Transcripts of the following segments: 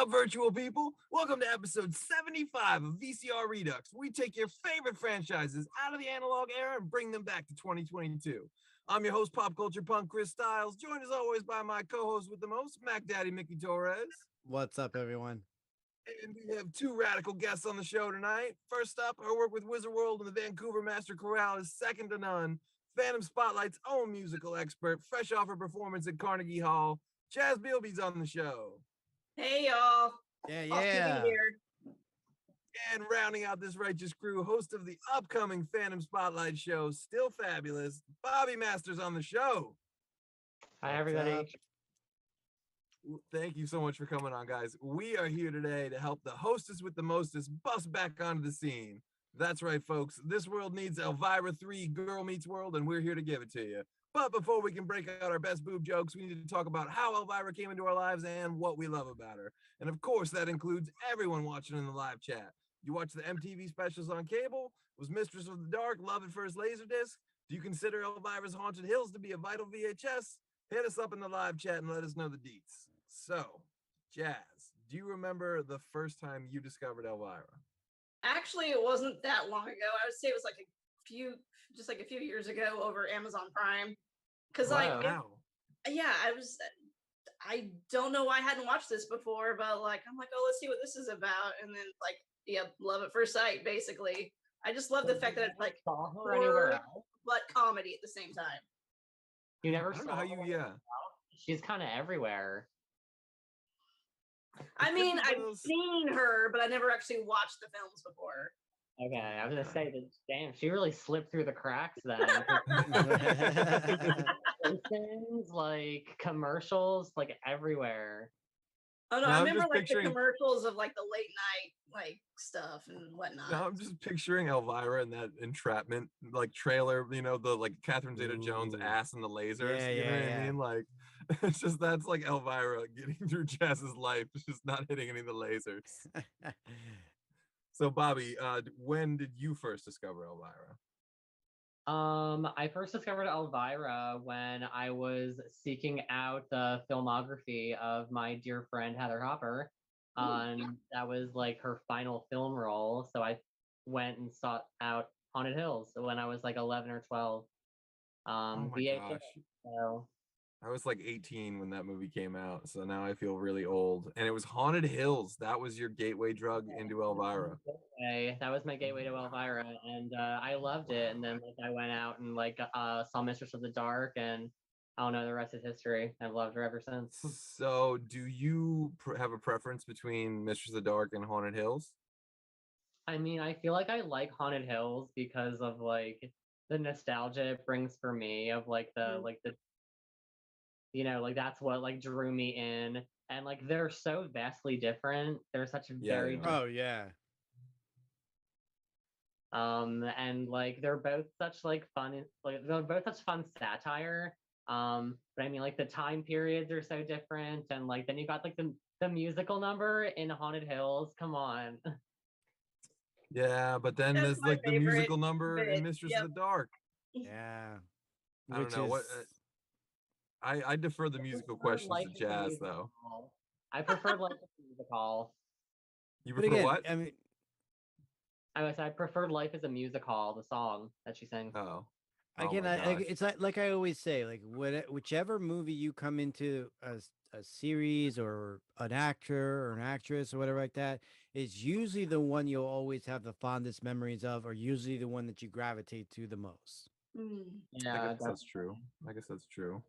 up, virtual people? Welcome to episode 75 of VCR Redux. We take your favorite franchises out of the analog era and bring them back to 2022. I'm your host, pop culture punk Chris Stiles, joined as always by my co-host with the most, Mac Daddy Mickey Torres. What's up, everyone? And we have two radical guests on the show tonight. First up, her work with Wizard World and the Vancouver Master Chorale is second to none. Fandom Spotlite's own musical expert, fresh off her performance at Carnegie Hall. Chaz Bielby's on the show. Hey, y'all. Yeah. Awesome to be here. And rounding out this righteous crew, host of the upcoming Fandom Spotlight show, still fabulous, Bobby Masters on the show. Hi, everybody. Thank you so much for coming on, guys. We are here today to help the hostess with the mostest bust back onto the scene. That's right, folks. This world needs Elvira 3 Girl Meets World, and we're here to give it to you. But before we can break out our best boob jokes, we need to talk about how Elvira came into our lives and what we love about her. And of course, that includes everyone watching in the live chat. You watch the MTV specials on cable? Was Mistress of the Dark Love at First Laserdisc? Do you consider Elvira's Haunted Hills to be a vital VHS? Hit us up in the live chat and let us know the deets. So, Jazz, do you remember the first time you discovered Elvira? Actually, it wasn't that long ago. I would say it was like a few years ago over Amazon Prime. Because I don't know why I hadn't watched this before, but like, I'm like, oh, let's see what this is about. And then like, yeah, love at first sight, basically. I just love the fact that it's like horror, but comedy at the same time. You never I don't saw know how you, yeah. She's kind of everywhere. I mean, I've seen her, but I never actually watched the films before. Okay, I was gonna say that. Damn, she really slipped through the cracks then. Things like commercials, like everywhere. Oh no, Now I I'm remember just like picturing- the commercials of like the late night like stuff and whatnot. Now I'm just picturing Elvira in that entrapment like trailer, you know, the like Catherine Zeta-Jones Ooh. ass and the lasers. Yeah, you know what yeah. I mean? Like it's just that's like Elvira getting through Jazz's life. It's just not hitting any of the lasers. So Bobby, when did you first discover Elvira? I first discovered Elvira when I was seeking out the filmography of my dear friend Heather Hopper. That was like her final film role. So I went and sought out Haunted Hills when I was like 11 or 12. Oh my VHS, gosh. so I was like 18 when that movie came out, so now I feel really old. And it was Haunted Hills. That was your gateway drug into Elvira. that was my gateway to Elvira, and I loved it. And then like I went out and like saw Mistress of the Dark, and I don't know, the rest is history. I've loved her ever since. So, do you have a preference between Mistress of the Dark and Haunted Hills? I mean, I feel like I like Haunted Hills because of like the nostalgia it brings for me of like the you know, like that's what like drew me in. And like they're so vastly different. They're such very Oh yeah. and like they're both such like fun, like they're both such fun satire. But I mean like the time periods are so different, and like then you got like the musical number in Haunted Hills. Come on. Yeah, but then That's there's my like the favorite musical number in bit. Mistress Yep. of the Dark. Yeah. I don't know what. I defer the musical questions Life to is a Jazz though. musical. I preferred Life as a Musical. You But prefer again, what? I mean, I preferred Life as a Musical, the song that she sang. Oh. again, my gosh. it's like I always say, like whichever movie you come into a series or an actor or an actress or whatever like that is usually the one you'll always have the fondest memories of, or usually the one that you gravitate to the most. Yeah, I guess that's true. I guess that's true.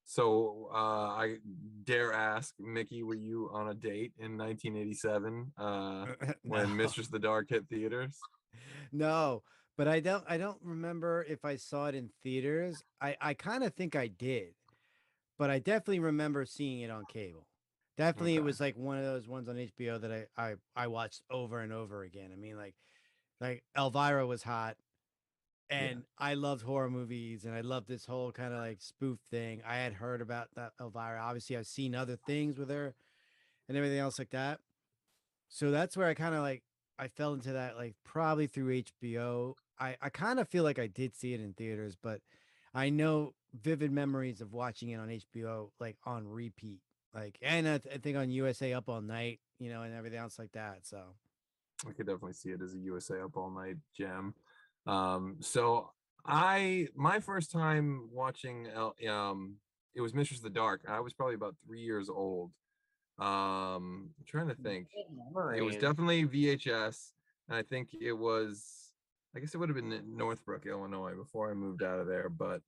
So I dare ask, Mickey, were you on a date in 1987 when No. Mistress of the Dark hit theaters? No, but I don't remember if I saw it in theaters. I kind of think I did, but I definitely remember seeing it on cable. Definitely, It Okay. was like one of those ones on HBO that I watched over and over again. I mean, like Elvira was hot, and I loved horror movies, and I loved this whole kind of like spoof thing. I had heard about that Elvira. Obviously, I've seen other things with her and everything else like that. So that's where I kind of like I fell into that like probably through HBO. I kind of feel like I did see it in theaters, but I know vivid memories of watching it on HBO like on repeat Like, and I think on USA Up All Night, you know, and everything else like that. So I could definitely see it as a USA Up All Night gem. So my first time watching it was Mistress of the Dark. I was probably about 3 years old. I'm trying to think. Good It was memories. definitely VHS, and I think it was. I guess it would have been in Northbrook, Illinois, before I moved out of there. But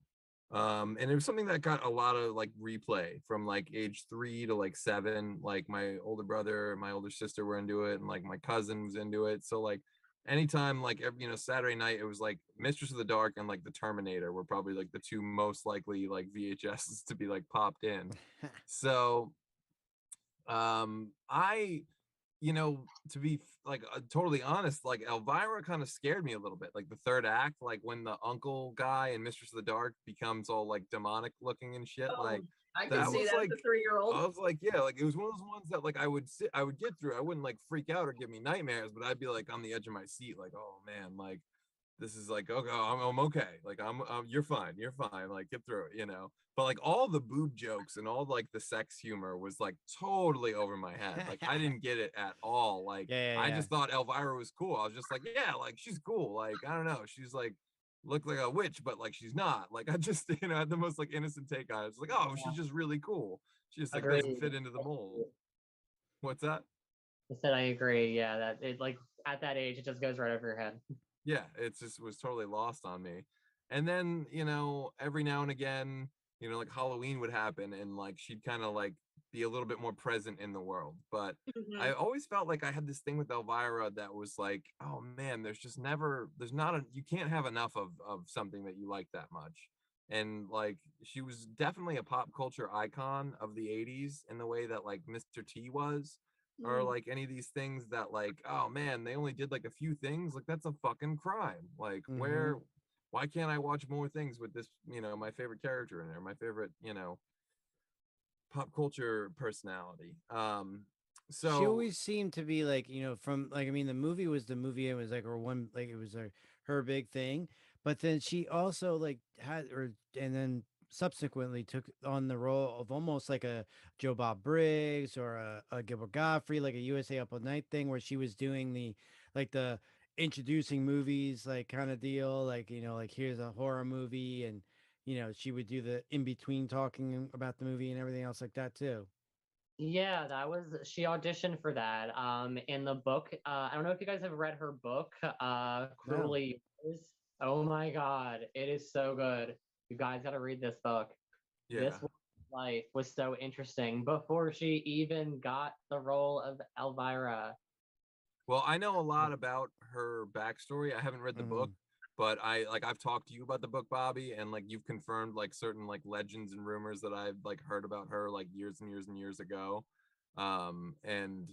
and it was something that got a lot of like replay from like age 3 to like 7. Like my older brother, my older sister were into it, and like my cousin was into it. So like anytime like every, Saturday night, it was like Mistress of the Dark and like the Terminator were probably like the two most likely like VHSs to be like popped in. So I to be like totally honest, like Elvira kind of scared me a little bit. Like the third act, like when the uncle guy in Mistress of the Dark becomes all like demonic looking and shit, like I can that see was that like as a 3-year-old. I was like, yeah, like it was one of those ones that like I would get through. I wouldn't like freak out or give me nightmares, but I'd be like on the edge of my seat, like, oh man, like this is like, okay, I'm okay, like you're fine, like get through it, but like all the boob jokes and all like the sex humor was like totally over my head. Like I didn't get it at all. Like I yeah. just thought Elvira was cool. I was just like, yeah, like she's cool. Like I don't know, she's like looked like a witch, but like she's not. Like I just had the most like innocent take on it. It's like, oh, Yeah. she's just really cool. She just like doesn't Agreed. fit into the mold. What's that? I said I agree. Yeah, that it like at that age it just goes right over your head. Yeah, it just was totally lost on me. And then, every now and again, like Halloween would happen and like she'd kind of like be a little bit more present in the world. But I always felt like I had this thing with Elvira that was like, oh man, there's not you can't have enough of something that you like that much. And like she was definitely a pop culture icon of the 80s in the way that like Mr. T was, or like any of these things that like, oh man, they only did like a few things, like that's a fucking crime. Like why can't I watch more things with this, my favorite character in there, my favorite, pop culture personality. She So always seemed to be like, from like, I mean, the movie was the movie. It was like her one, like it was her big thing. But then she also like and then subsequently took on the role of almost like a Joe Bob Briggs or a Gilbert Gottfried, like a USA Up All Night thing, where she was doing the introducing movies, like kind of deal, like, like here's a horror movie, and she would do the in between talking about the movie and everything else like that too. Yeah, that was she auditioned for that. In the book, I don't know if you guys have read her book, No. Cruelly Yours. Oh my God, it is so good. You guys got to read this book. yeah. This life was so interesting before she even got the role of Elvira. Well, I know a lot about her backstory. I haven't read the book, but I've talked to you about the book, Bobby, and like you've confirmed like certain like legends and rumors that I've like heard about her like years and years and years ago. And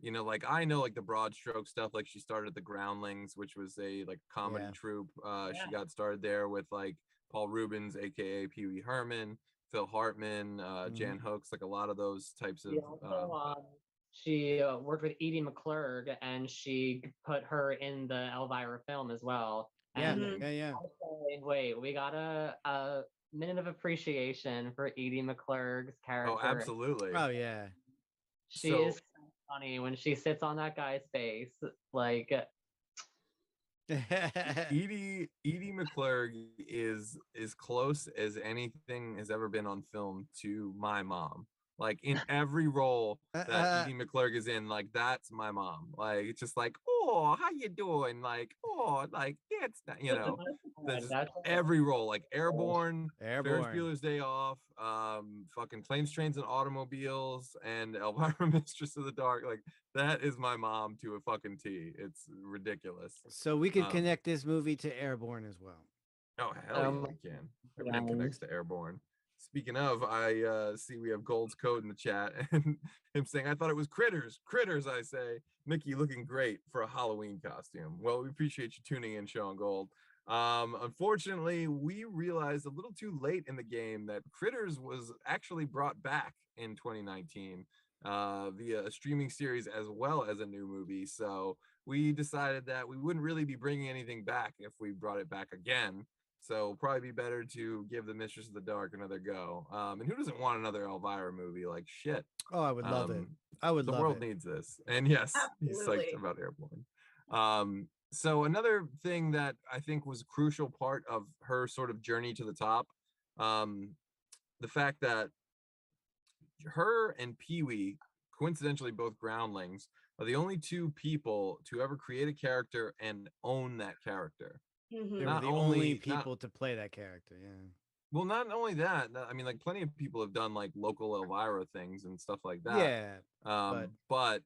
like I know like the broad stroke stuff, like she started the Groundlings, which was a like comedy troupe. She got started there with like Paul Rubens, aka Pee Wee Herman, Phil Hartman, Jan Hooks, like a lot of those types of She worked with Edie McClurg, and she put her in the Elvira film as well. And yeah. Wait, we got a minute of appreciation for Edie McClurg's character. Oh, absolutely. Oh yeah. She is so funny when she sits on that guy's face. Like Edie McClurg is as close as anything has ever been on film to my mom. Like in every role that Edie McClurg is in, like that's my mom. Like it's just like, oh, how you doing? Like, oh, like that's not, that's every role, like Airborne, Ferris Bueller's Day Off, fucking Planes, Trains, and Automobiles, and Elvira Mistress of the Dark. Like that is my mom to a fucking T. It's ridiculous. So we could connect this movie to Airborne as well. Oh hell yeah, we can. Everything connects to Airborne. Speaking of, I see we have Gold's code in the chat, and him saying, I thought it was Critters. Critters, I say. Mickey looking great for a Halloween costume. Well, we appreciate you tuning in, Sean Gold. Unfortunately, we realized a little too late in the game that Critters was actually brought back in 2019 via a streaming series as well as a new movie. So we decided that we wouldn't really be bringing anything back if we brought it back again. So probably be better to give the Mistress of the Dark another go. And who doesn't want another Elvira movie? Like shit. Oh, I would love it. I would The love world it. needs this. And yes, he's psyched Absolutely. about Airborne. So another thing that I think was a crucial part of her sort of journey to the top, the fact that her and Pee-wee, coincidentally both groundlings, are the only two people to ever create a character and own that character. Mhm. They were Not the only- only not- people to play that character. Yeah. Well, not only that, I mean, like plenty of people have done like local Elvira things and stuff like that. Yeah. But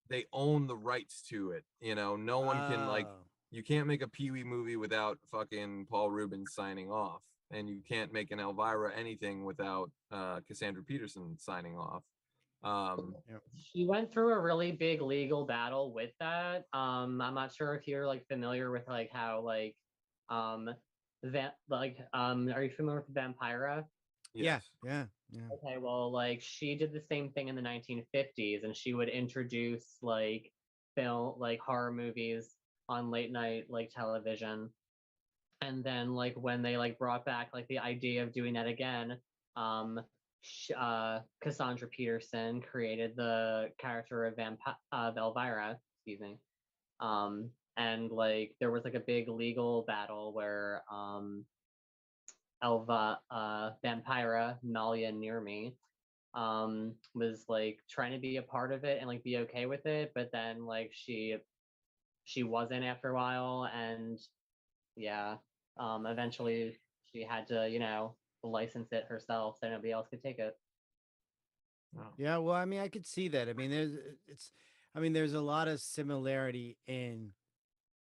they own the rights to it. You know, no one can like, Oh. you can't make a Pee-wee movie without fucking Paul Rubens signing off, and you can't make an Elvira anything without Cassandra Peterson signing off. She went through a really big legal battle with that. I'm not sure if you're like familiar with like how like that like are you familiar with Vampira? Yes. Yeah. Okay, well, like she did the same thing in the 1950s, and she would introduce like film, like horror movies on late night like television. And then like when they like brought back like the idea of doing that again, Cassandra Peterson created the character of Elvira, excuse me. And like there was like a big legal battle where Vampira, Malia near me, was like trying to be a part of it and like be okay with it, but then like she wasn't after a while, and yeah, eventually she had to, you know, license it herself so nobody else could take it. Yeah, well, I mean, I could see that. I mean, there's a lot of similarity in,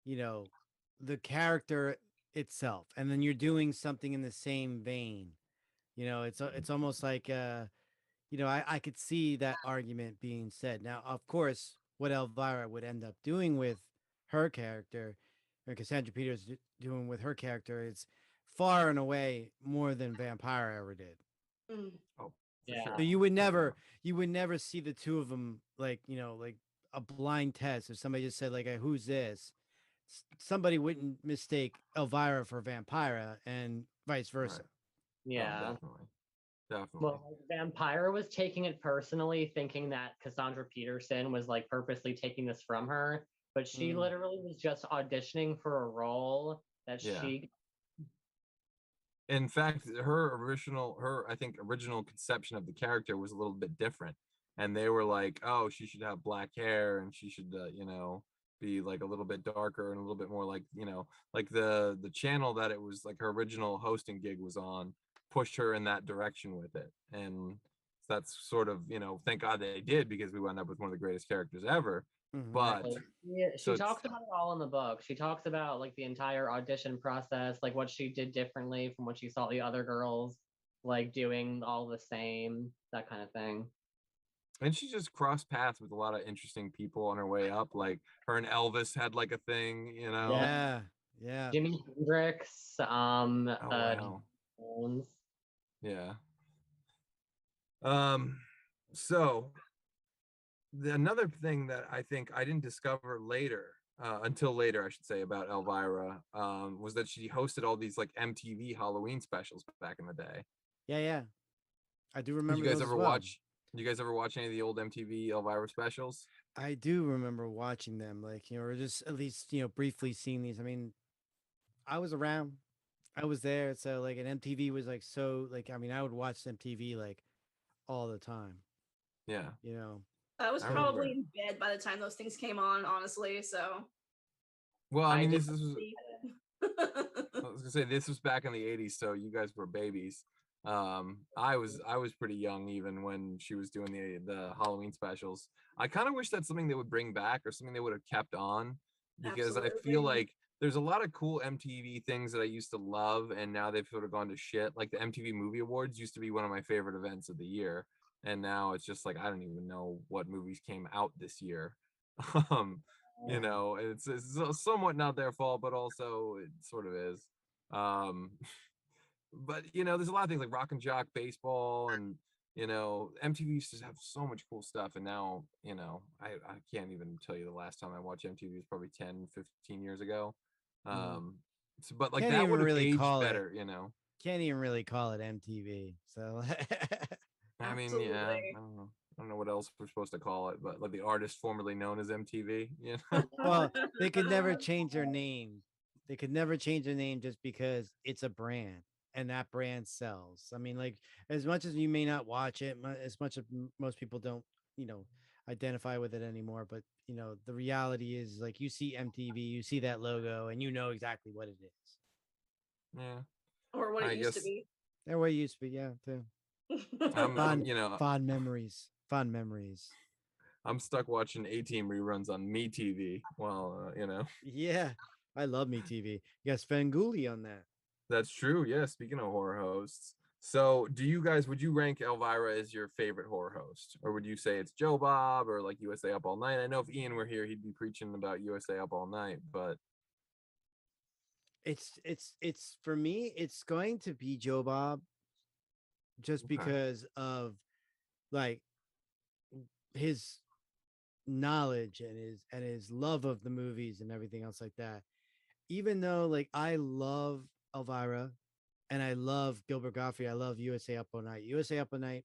you know, the character itself, and then you're doing something in the same vein. You know, it's almost like, you know, I could see that argument being said. Now, of course, what Elvira would end up doing with her character, or Cassandra Peters doing with her character, is far and away more than Vampire ever did. Mm. Oh, for Yeah. sure. So you would never see the two of them like, you know, like a blind test. If somebody just said like, "Who's this?" Somebody wouldn't mistake Elvira for Vampira, and vice versa. Right. Yeah. Oh, definitely. Well, like, Vampira was taking it personally, thinking that Cassandra Peterson was like purposely taking this from her, but she literally was just auditioning for a role that she. In fact, I think original conception of the character was a little bit different, and they were like, "Oh, she should have black hair, and she should, you know, be like a little bit darker and a little bit more like, you know, like the channel that it was like her original hosting gig was on, pushed her in that direction with it, and that's sort of, you know, thank God they did, because we wound up with one of the greatest characters ever. But Yeah, so she talks about it all in the book. She talks about like the entire audition process, like what she did differently from what she saw the other girls like doing all the same, that kind of thing. and she just crossed paths with a lot of interesting people on her way up. Like her and Elvis had like a thing, you know. Yeah. Jimi Hendrix, Wow. Jones. Yeah. So another thing that I think I didn't discover later, until later, I should say, about Elvira, was that she hosted all these like MTV Halloween specials back in the day. Yeah. I do remember. Did you guys those ever as well. watch? Did you guys ever watch any of the old MTV Elvira specials? I do remember watching them, like, you know, or just at least, you know, briefly seeing these. I mean, I was around, I was there, so like, an MTV was like, so like, I mean, I would watch MTV like all the time. Yeah. You know, I was I remember. probably in bed by the time those things came on, honestly. So. Well, I mean, did- this was. I was gonna say this was back in the '80s, so you guys were babies. I was pretty young even when she was doing the Halloween specials. I kind of wish that's something they would bring back, or something they would have kept on, because I feel Absolutely. like there's a lot of cool MTV things that I used to love, and now they've sort of gone to shit. Like the MTV Movie Awards used to be one of my favorite events of the year, and now it's just like I don't even know what movies came out this year. You know, it's somewhat not their fault, but also it sort of is. But you know, there's a lot of things like Rock and Jock Baseball, and you know, MTV used to have so much cool stuff, and now, you know, I can't even tell you the last time I watched MTV. It was probably 10, 15 years ago. but like Can't that even would have really aged call it. better, you know. Can't even really call it MTV. So I mean, yeah, Absolutely. I don't know what else we're supposed to call it, but like the artist formerly known as MTV, you know. well, they could never change their name. They could never change their name just because it's a brand and that brand sells. I mean, like as much as you may not watch it, as much as most people don't, you know, identify with it anymore, but you know, the reality is like you see MTV, you see that logo and you know exactly what it is. Yeah, Or what I it used to guess be. That way it used to be, yeah, too. I'm you know, Fond memories. Fond memories. I'm stuck watching A-Team reruns on Me TV while you know. Yeah. I love Me TV. You got Svengoolie on that. That's true. Yeah, speaking of horror hosts. So, do you guys would you rank Elvira as your favorite horror host, or would you say it's Joe Bob or like USA Up All Night? I know if Ian were here, he'd be preaching about USA Up All Night, but It's for me, it's going to be Joe Bob just okay. because of like his knowledge and his love of the movies and everything else like that. Even though like I love Elvira and I love Gilbert Gottfried, I love USA Up All Night. USA Up All Night,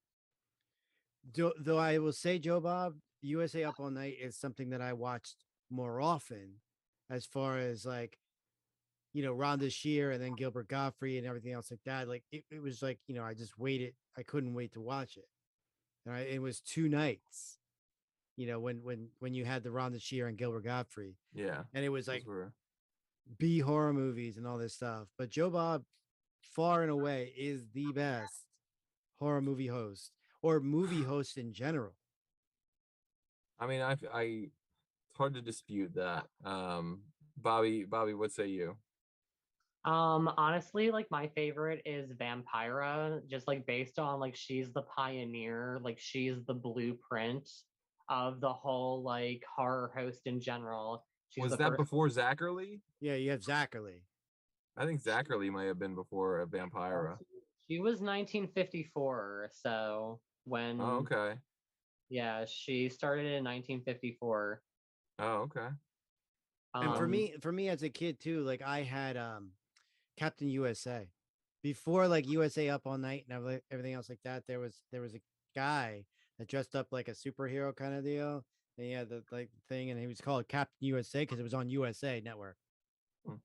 though I will say Joe Bob, USA Up All Night is something that I watched more often as far as like, you know, Rhonda Shear and then Gilbert Gottfried and everything else like that. Like it was like, you know, I just waited. I couldn't wait to watch it. And it was 2 nights, you know, when you had the Rhonda Shear and Gilbert Gottfried. Yeah. And it was Those like were B horror movies and all this stuff. But Joe Bob, far and away, is the best horror movie host or movie host in general. I mean, it's hard to dispute that. Bobby, what say you? Honestly, like my favorite is Vampira, just like based on like she's the pioneer, like she's the blueprint of the whole like horror host in general. She's Was the that first. before Zachary? Yeah, you have Zachary. I think Zachary might have been before Vampira. She was 1954, so Oh, when okay. yeah, she started in 1954. Oh, okay. And Um, for me as a kid too, like I had Captain USA. Before like USA Up All Night and everything else like that, there was a guy that dressed up like a superhero kind of deal. And he had the like thing, and he was called Captain USA because it was on USA Network. Hmm.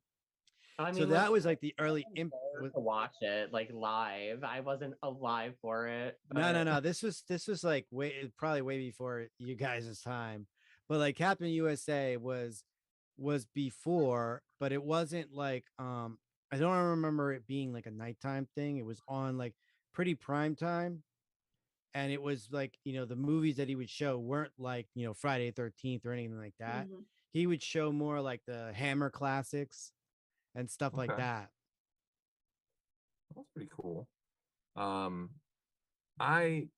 I So mean, that like was like the I early was there to watch it like live. I wasn't alive for it, but no. This was like probably way before you guys' time. But like Captain USA was before, but it wasn't like I don't remember it being like a nighttime thing. It was on like pretty prime time. And it was like, you know, the movies that he would show weren't like, you know, Friday 13th or anything like that. Mhm. He would show more like the Hammer classics and stuff like Okay. that. That's pretty cool. Um, I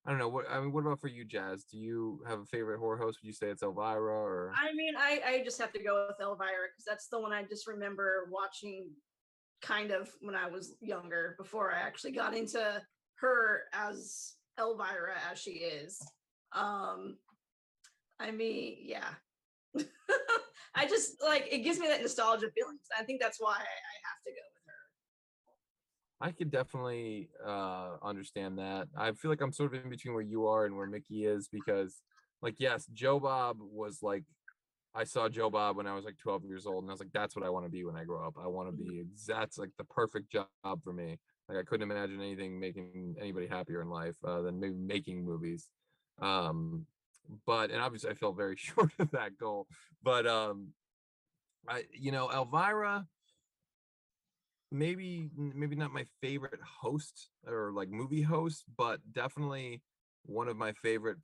I don't know what I mean. What about for you, Jazz? Do you have a favorite horror host? Would you say it's Elvira or I mean, I just have to go with Elvira because that's the one I just remember watching kind of when I was younger before I actually got into her as Elvira as she is. Um, I mean, yeah. I just like it gives me that nostalgia feeling. I think that's why I have to go with her. I could definitely understand that. I feel like I'm sort of in between where you are and where Mickey is because, like, yes, Joe Bob was like, I saw Joe Bob when I was like 12 years old, and I was like, that's what I want to be when I grow up. I want to be that's like the perfect job for me. Like, I couldn't imagine anything making anybody happier in life than maybe making movies. But and obviously I fell very short of that goal. But Elvira maybe not my favorite host or like movie host, but definitely one of my favorite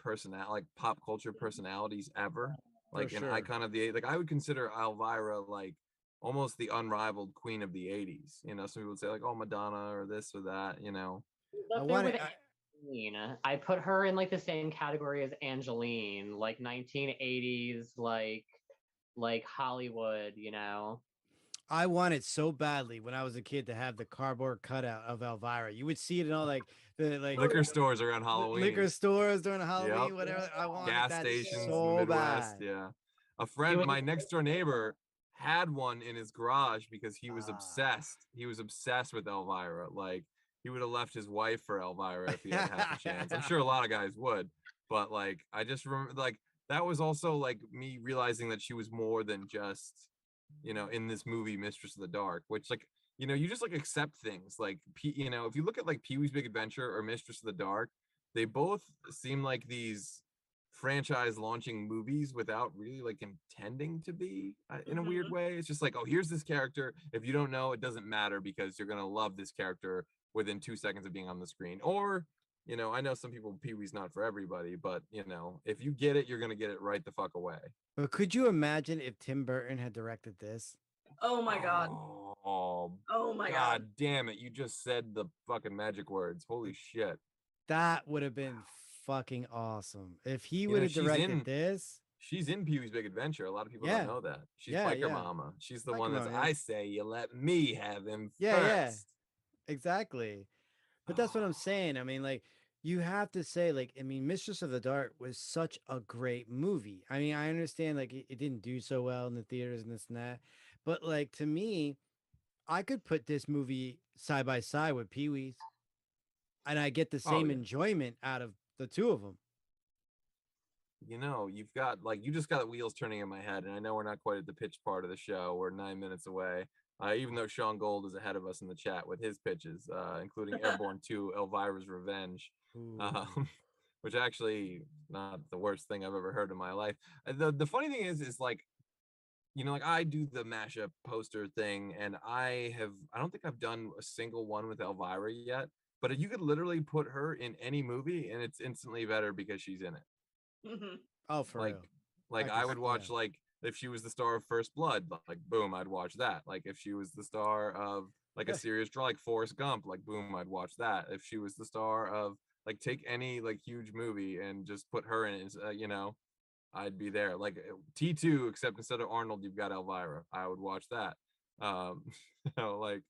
like pop culture personalities ever. For Like an sure. icon of the like I would consider Elvira like almost the unrivaled queen of the 80s. You know, some people would say like, oh, Madonna or this or that, you know. I up there wanted with Angeline. I put her in like the same category as Angeline, like 1980s, like Hollywood, you know. I wanted so badly when I was a kid to have the cardboard cutout of Elvira. You would see it in all like the like Liquor stores around liquor Halloween. stores during Yep. Halloween, whatever. I wanted Gas that stations in the so Midwest. bad. Yeah. She was My next door neighbor had one in his garage because he was Ah. obsessed. He was obsessed with Elvira. Like he would have left his wife for Elvira if he had half a chance. I'm sure a lot of guys would, but like I just remember like that was also like me realizing that she was more than just, you know, in this movie Mistress of the Dark, which like, you know, you just like accept things like you know, if you look at like Pee-wee's Big Adventure or Mistress of the Dark, they both seem like these franchise launching movies without really like intending to be in a weird way. It's just like, oh, here's this character. If you don't know, it doesn't matter because you're gonna love this character within 2 seconds of being on the screen. Or, you know, I know some people Pee-wee's not for everybody, but you know, if you get it, you're gonna get it right the fuck away. But could you imagine if Tim Burton had directed this? Oh my god. Oh, Oh my God god. damn it. You just said the fucking magic words. Holy shit. That would have been fucking awesome. If he know, would have she's directed in- this. She's in Pee-wee's Big Adventure. A lot of people Yeah. don't know that. She's Yeah, Biker yeah. Mama. She's the Biker one that's, Mama, yeah. I say you let me have him Yeah, first. exactly. But that's what I'm saying. I mean, like, you have to say, like, I mean, Mistress of the Dark was such a great movie. I mean, I understand, like, it didn't do so well in the theaters and this and that. But, like, to me, I could put this movie side by side with Pee-wee's, and I get the same yeah. enjoyment out of the two of them. You know, you've got, like, you just got wheels turning in my head. And I know we're not quite at the pitch part of the show. We're 9 minutes away. Even though Sean Gold is ahead of us in the chat with his pitches, including Airborne 2, Elvira's Revenge. Which actually not the worst thing I've ever heard in my life. The funny thing is like, you know, like I do the mashup poster thing, and I don't think I've done a single one with Elvira yet. But you could literally put her in any movie, and it's instantly better because she's in it. Oh, for like, real. Like I would watch like if she was the star of First Blood, like boom, I'd watch that. Like if she was the star of like a serious draw, like Forrest Gump, like boom, I'd watch that. If she was the star of like take any like huge movie and just put her in it, you know, I'd be there. Like T2, except instead of Arnold, you've got Elvira. I would watch that. You know, like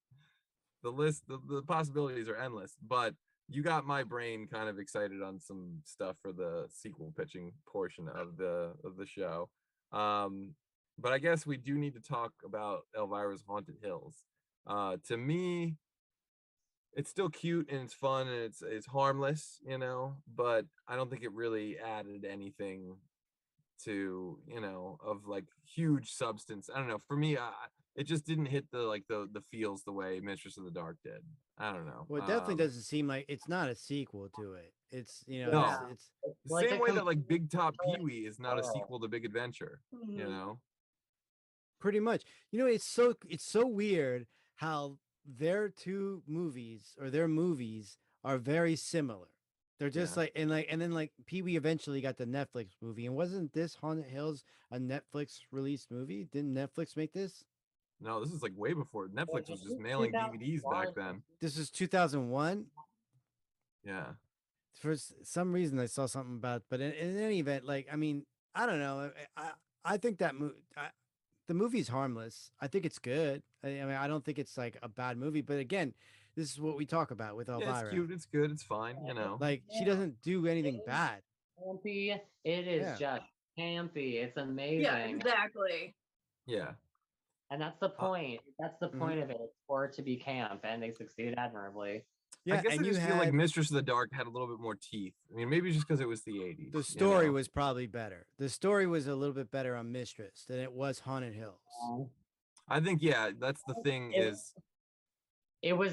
the list, the possibilities are endless. But you got my brain kind of excited on some stuff for the sequel pitching portion of the show. But I guess we do need to talk about Elvira's Haunted Hills. To me, it's still cute and it's fun and it's harmless, you know, but I don't think it really added anything to, you know, of like huge substance. I don't know. For me, it just didn't hit the feels the way Mistress of the Dark did. I don't know. Well, it definitely doesn't seem like it's not a sequel to it. It's, you know, No. it's the like same a way that like Big Top Pee-wee is not a sequel to Big Adventure, Mm-hmm. you know. pretty much. You know, it's so weird how their two movies or their movies are very similar. They're just Yeah. like and then like Pee-wee eventually got the Netflix movie. And wasn't this Haunted Hills a Netflix released movie? Didn't Netflix make this? No, this is like way before Netflix was just mailing DVDs back then. This is 2001. Yeah. For some reason I saw something about, but in any event, like, I mean, I don't know. I think that the movie's harmless. I think it's good. I mean, I don't think it's like a bad movie, but again, this is what we talk about with Elvira. Yeah, it's cute. It's good. It's fine. You know, Like she doesn't do anything bad. Campy. It is just campy. It's amazing. Yeah, exactly. Yeah. And that's the point. That's the point of it. It's for it to be camp, and they succeeded admirably. Yeah, I guess and I just feel like Mistress of the Dark had a little bit more teeth. I mean, maybe just because it was the 80s. The story was probably better. The story was a little bit better on Mistress than it was Haunted Hills. I think, yeah, that's the thing is. It was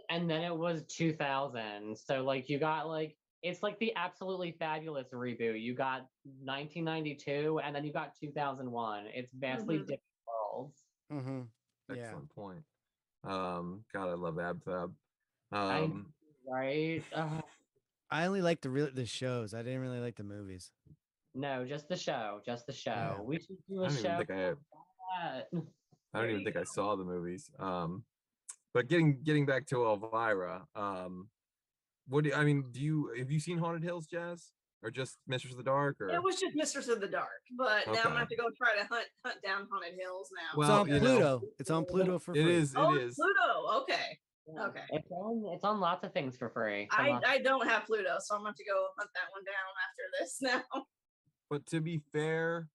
and then it was 2000. So like you got like it's like the absolutely fabulous reboot. You got 1992, and then you got 2001. It's vastly different worlds. Excellent point. God, I love AbFab. Right? I only like the shows. I didn't really like the movies. No, just the show. Just the show. Yeah. We should do a show. I don't even think I saw the movies. But getting back to Elvira, have you seen Haunted Hills, Jazz? Or just Mistress of the Dark? Or it was just Mistress of the Dark, but now I'm gonna have to go try to hunt down Haunted Hills now. Well, it's on Pluto. It's on Pluto for free. It is. Pluto. Okay. Yeah. Okay. It's on lots of things for free. I don't have Pluto, so I'm going to have to go hunt that one down after this now. But to be fair,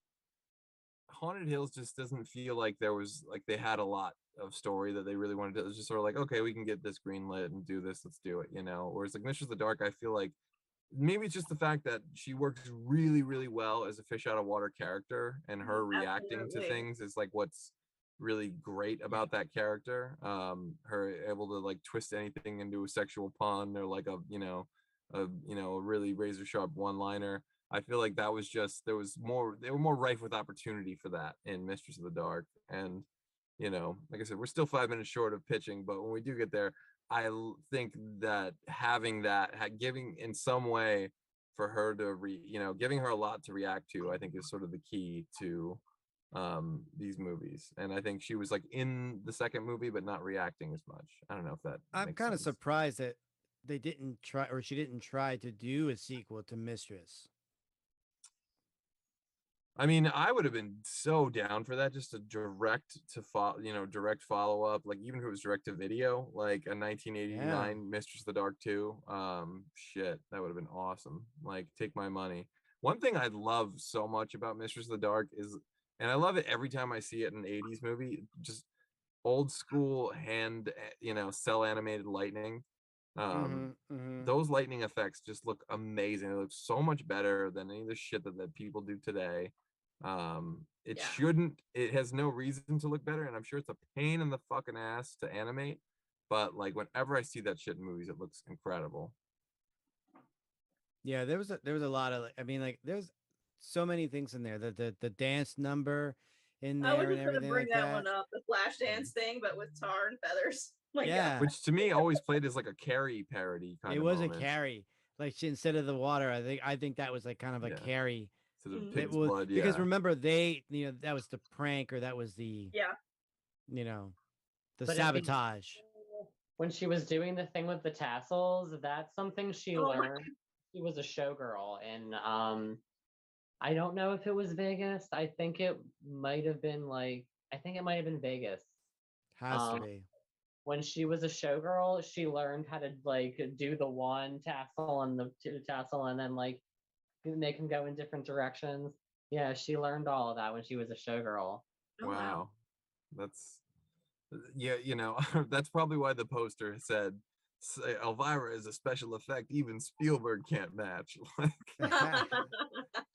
Haunted Hills just doesn't feel like there was like they had a lot of story that they really wanted to. It was just sort of like, okay, we can get this greenlit and do this, let's do it, you know. Whereas like Mistress of the Dark, I feel like maybe it's just the fact that she works really, really well as a fish out of water character, and her reacting to Absolutely. things is like what's really great about that character. Her able to like twist anything into a sexual pun or like a really razor sharp one liner. I feel like that was just they were more rife with opportunity for that in Mistress of the Dark. And like I said, we're still 5 minutes short of pitching, but when we do get there, think that having that, giving in some way for her to giving her a lot to react to, I think is sort of the key to these movies. And I think she was like in the second movie, but not reacting as much. I don't know if that I'm makes kind of sense. surprised that they didn't try, or she didn't try to do a sequel to Mistress. I mean, I would have been so down for that, just a direct follow up, like even if it was direct to video, like a 1989 Mistress of the Dark 2. Shit, that would have been awesome. Like, take my money. One thing I love so much about Mistress of the Dark is, and I love it every time I see it in an 80s movie, just old school hand, cell animated lightning. Those lightning effects just look amazing. They look so much better than any of the shit that people do today. It has no reason to look better, and I'm sure it's a pain in the fucking ass to animate, but like whenever I see that shit in movies, it looks incredible. Yeah, there was a lot of, I mean, like there's so many things in there. The dance number in I was there and just gonna everything bring like that that. one up, the flash dance thing, but with tar and feathers. My God. Yeah, Which to me always played as like a Carrie parody kind it of was a moment. Carrie. Like instead of the water, I think that was like kind of a Yeah. Carrie. To the Mhm. It pig's was blood, because yeah. remember that was the prank, or that was the Yeah. the But sabotage. when she was doing the thing with the tassels, that's something she Oh my learned. She was a showgirl, and I don't know if it was Vegas. I think it might have been Vegas. Has to Um, be. when she was a showgirl, she learned how to like do the one tassel and the two tassel, and then like make them go in different directions. Yeah, she learned all of that when she was a showgirl. Oh, Wow. That's yeah, that's probably why the poster said Elvira is a special effect even Spielberg can't match. Like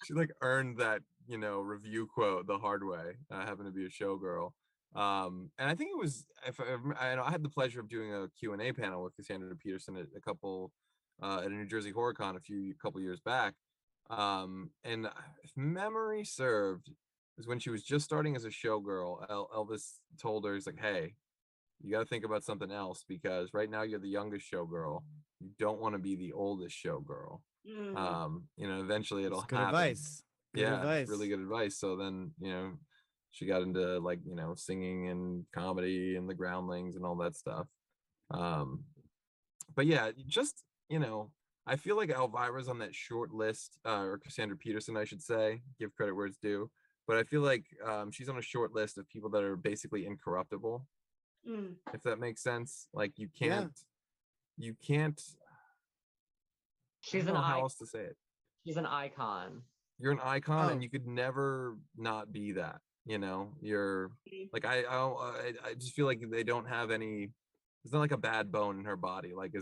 she like earned that review quote the hard way, having to be a showgirl. And I think it was, if I had the pleasure of doing a Q&A panel with Cassandra Peterson at at a New Jersey HorrorCon a couple years back. And if memory served, was when she was just starting as a showgirl. Elvis told her, he's like, hey, you got to think about something else, because right now you're the youngest showgirl. You don't want to be the oldest showgirl. Eventually it'll It's good happen. advice. Good Yeah, advice. it's really good advice. So then, she got into like, singing and comedy and the Groundlings and all that stuff. But yeah, just, I feel like Elvira's on that short list, or Cassandra Peterson, I should say, give credit where it's due. But I feel like she's on a short list of people that are basically incorruptible, if that makes sense. Like you can't, I She's don't an know how icon. else to say it. She's an icon. You're an icon, and Oh. you could never not be that. You're like I just feel like they don't have any. There's not like a bad bone in her body. Like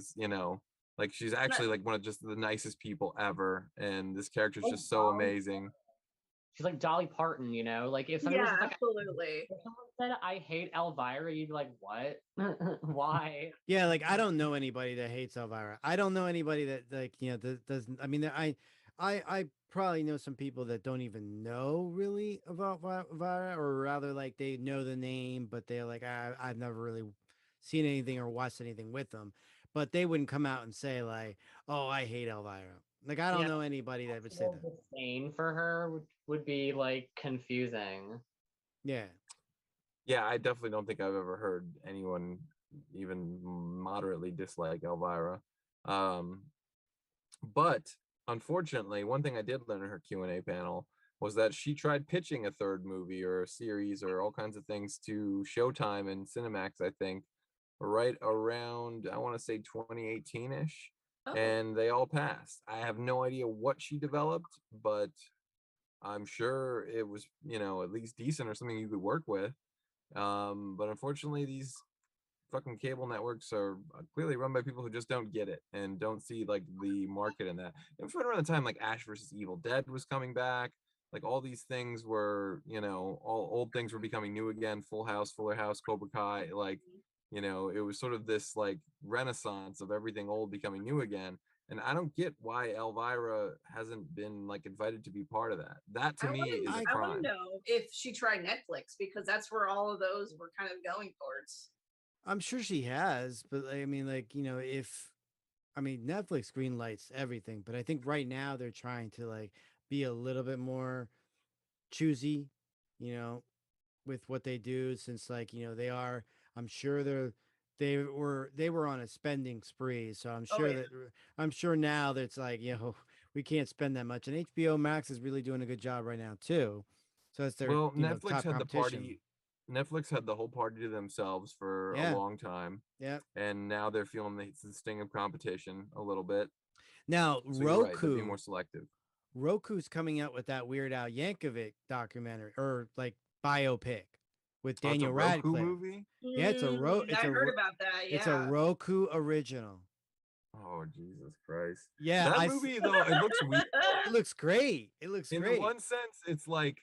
like she's actually like one of just the nicest people ever, and this character is just so amazing. She's like Dolly Parton, Like if somebody Yeah, was just like, absolutely. if someone said I hate Elvira, you'd be like, what? Why? Yeah, like I don't know anybody that hates Elvira. I don't know anybody that like doesn't. I mean, I probably know some people that don't even know really about Elvira, or rather like they know the name, but they're like I've never really seen anything or watched anything with them. But they wouldn't come out and say like, oh, I hate Elvira. Like I don't know anybody that would say that. Disdain for her would be like confusing. Yeah. Yeah, I definitely don't think I've ever heard anyone even moderately dislike Elvira. But unfortunately, one thing I did learn in her Q&A panel was that she tried pitching a third movie or a series or all kinds of things to Showtime and Cinemax, I think, right around, I want to say 2018-ish. Oh. And they all passed. I have no idea what she developed, but I'm sure it was, you know, at least decent or something you could work with. But unfortunately, these fucking cable networks are clearly run by people who just don't get it and don't see like the market in that. It was right around the time like Ash versus Evil Dead was coming back. Like all these things were, you know, all old things were becoming new again. Full House, Fuller House, Cobra Kai. Like, you know, it was sort of this like renaissance of everything old becoming new again. And I don't get why Elvira hasn't been like invited to be part of that. That to me is a I want crime. to know if she tried Netflix, because that's where all of those were kind of going towards. I'm sure she has, but I mean, like, you know, if I mean Netflix greenlights everything, but I think right now they're trying to like be a little bit more choosy, you know, with what they do, since like, you know, they are, I'm sure they were on a spending spree, so I'm Oh, sure yeah. that I'm sure now that it's like, you know, we can't spend that much, and HBO Max is really doing a good job right now too, so it's their, Well, you know, Netflix top had the competition. party. Netflix had the whole party to themselves for a Yeah, long time, yeah. and now they're feeling the sting of competition a little bit. Now So you're right; they'll be more selective. Roku's coming out with that Weird Al Yankovic documentary or like biopic with Oh, it's a Daniel Roku Radcliffe. movie. Yeah, I heard about that. it's a Yeah. Roku original. Oh, Jesus Christ! Yeah, That movie though, it looks weird. it looks great. It looks In the great. one sense, it's like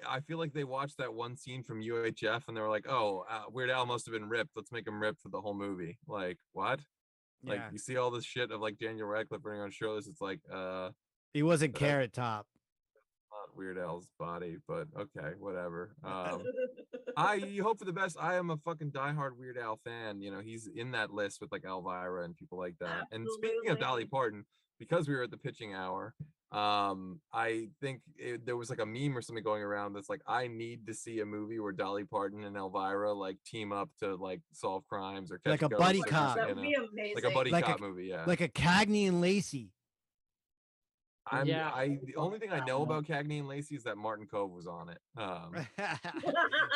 I feel like they watched that one scene from UHF and they were like, "Oh, Weird Al must have been ripped. Let's make him ripped for the whole movie." Like what? Like Yeah, you see all this shit of like Daniel Radcliffe running on shows. It's like, he wasn't that's Carrot Top. not Weird Al's body, but okay, whatever. I hope for the best. I am a fucking diehard Weird Al fan. You know, he's in that list with like Elvira and people like that. And speaking of Dolly Absolutely. Parton, because we were at the pitching hour, I think there was like a meme or something going around that's like, I need to see a movie where Dolly Parton and Elvira like team up to like solve crimes or Like catch a ghosts buddy or cop. something, That you would know, be like a amazing. buddy Like a cop movie. Yeah. like a Cagney and Lacey. Yeah, The only thing I know about Cagney and Lacey is that Martin Cove was on it.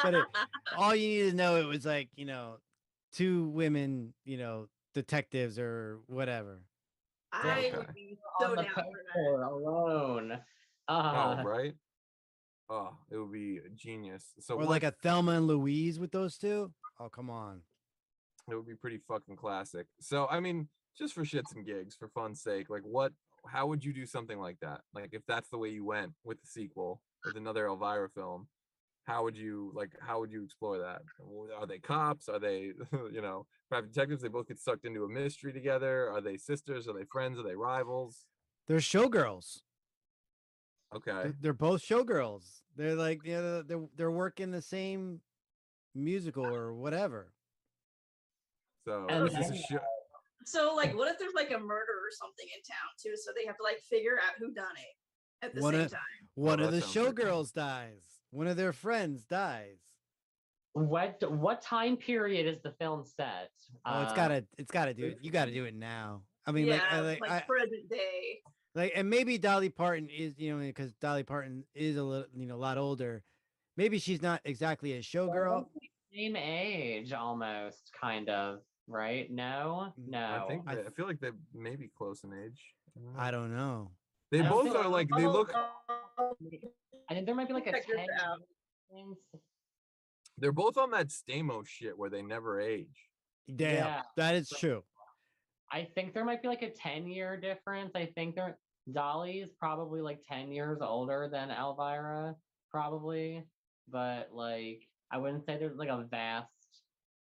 But all you need to know, it was like, you know, two women, you know, detectives or whatever. I Okay. would be so on the down for that. poster alone. Oh, right. Oh, it would be genius. So Or like a Thelma and Louise with those two. Oh, come on. it would be pretty fucking classic. So I mean, just for shits and gigs, for fun's sake, like how would you do something like that? Like if that's the way you went with the sequel, with another Elvira film, how would you explore that? Are they cops? Are they, you know, private detectives? They both get sucked into a mystery together. Are they sisters? Are they friends? Are they rivals? They're showgirls. Okay. They're both showgirls. They're like, you know, they're working the same musical or whatever. So And is this a show? So, like, what if there's like a murder or something in town too? So they have to like figure out who done it at the One same of time. one of that the sounds good. showgirls dies. One of their friends dies. What time period is the film set? Oh, it's gotta do it. You gotta do it now. I mean, Yeah, I present day. like, and maybe Dolly Parton is, you know, because Dolly Parton is a little, you know, a lot older. Maybe she's not exactly a showgirl. Same age, almost, kind of, right? No, no. I feel like they may be close in age. I don't know. They I don't both think- are like they look. I think there might be like a Check this 10 out. difference. They're both on that Stamos shit where they never age. Damn, Yeah. that is true. I think there might be like a 10-year difference. I think Dolly is probably like 10 years older than Elvira, probably. But like I wouldn't say there's like a vast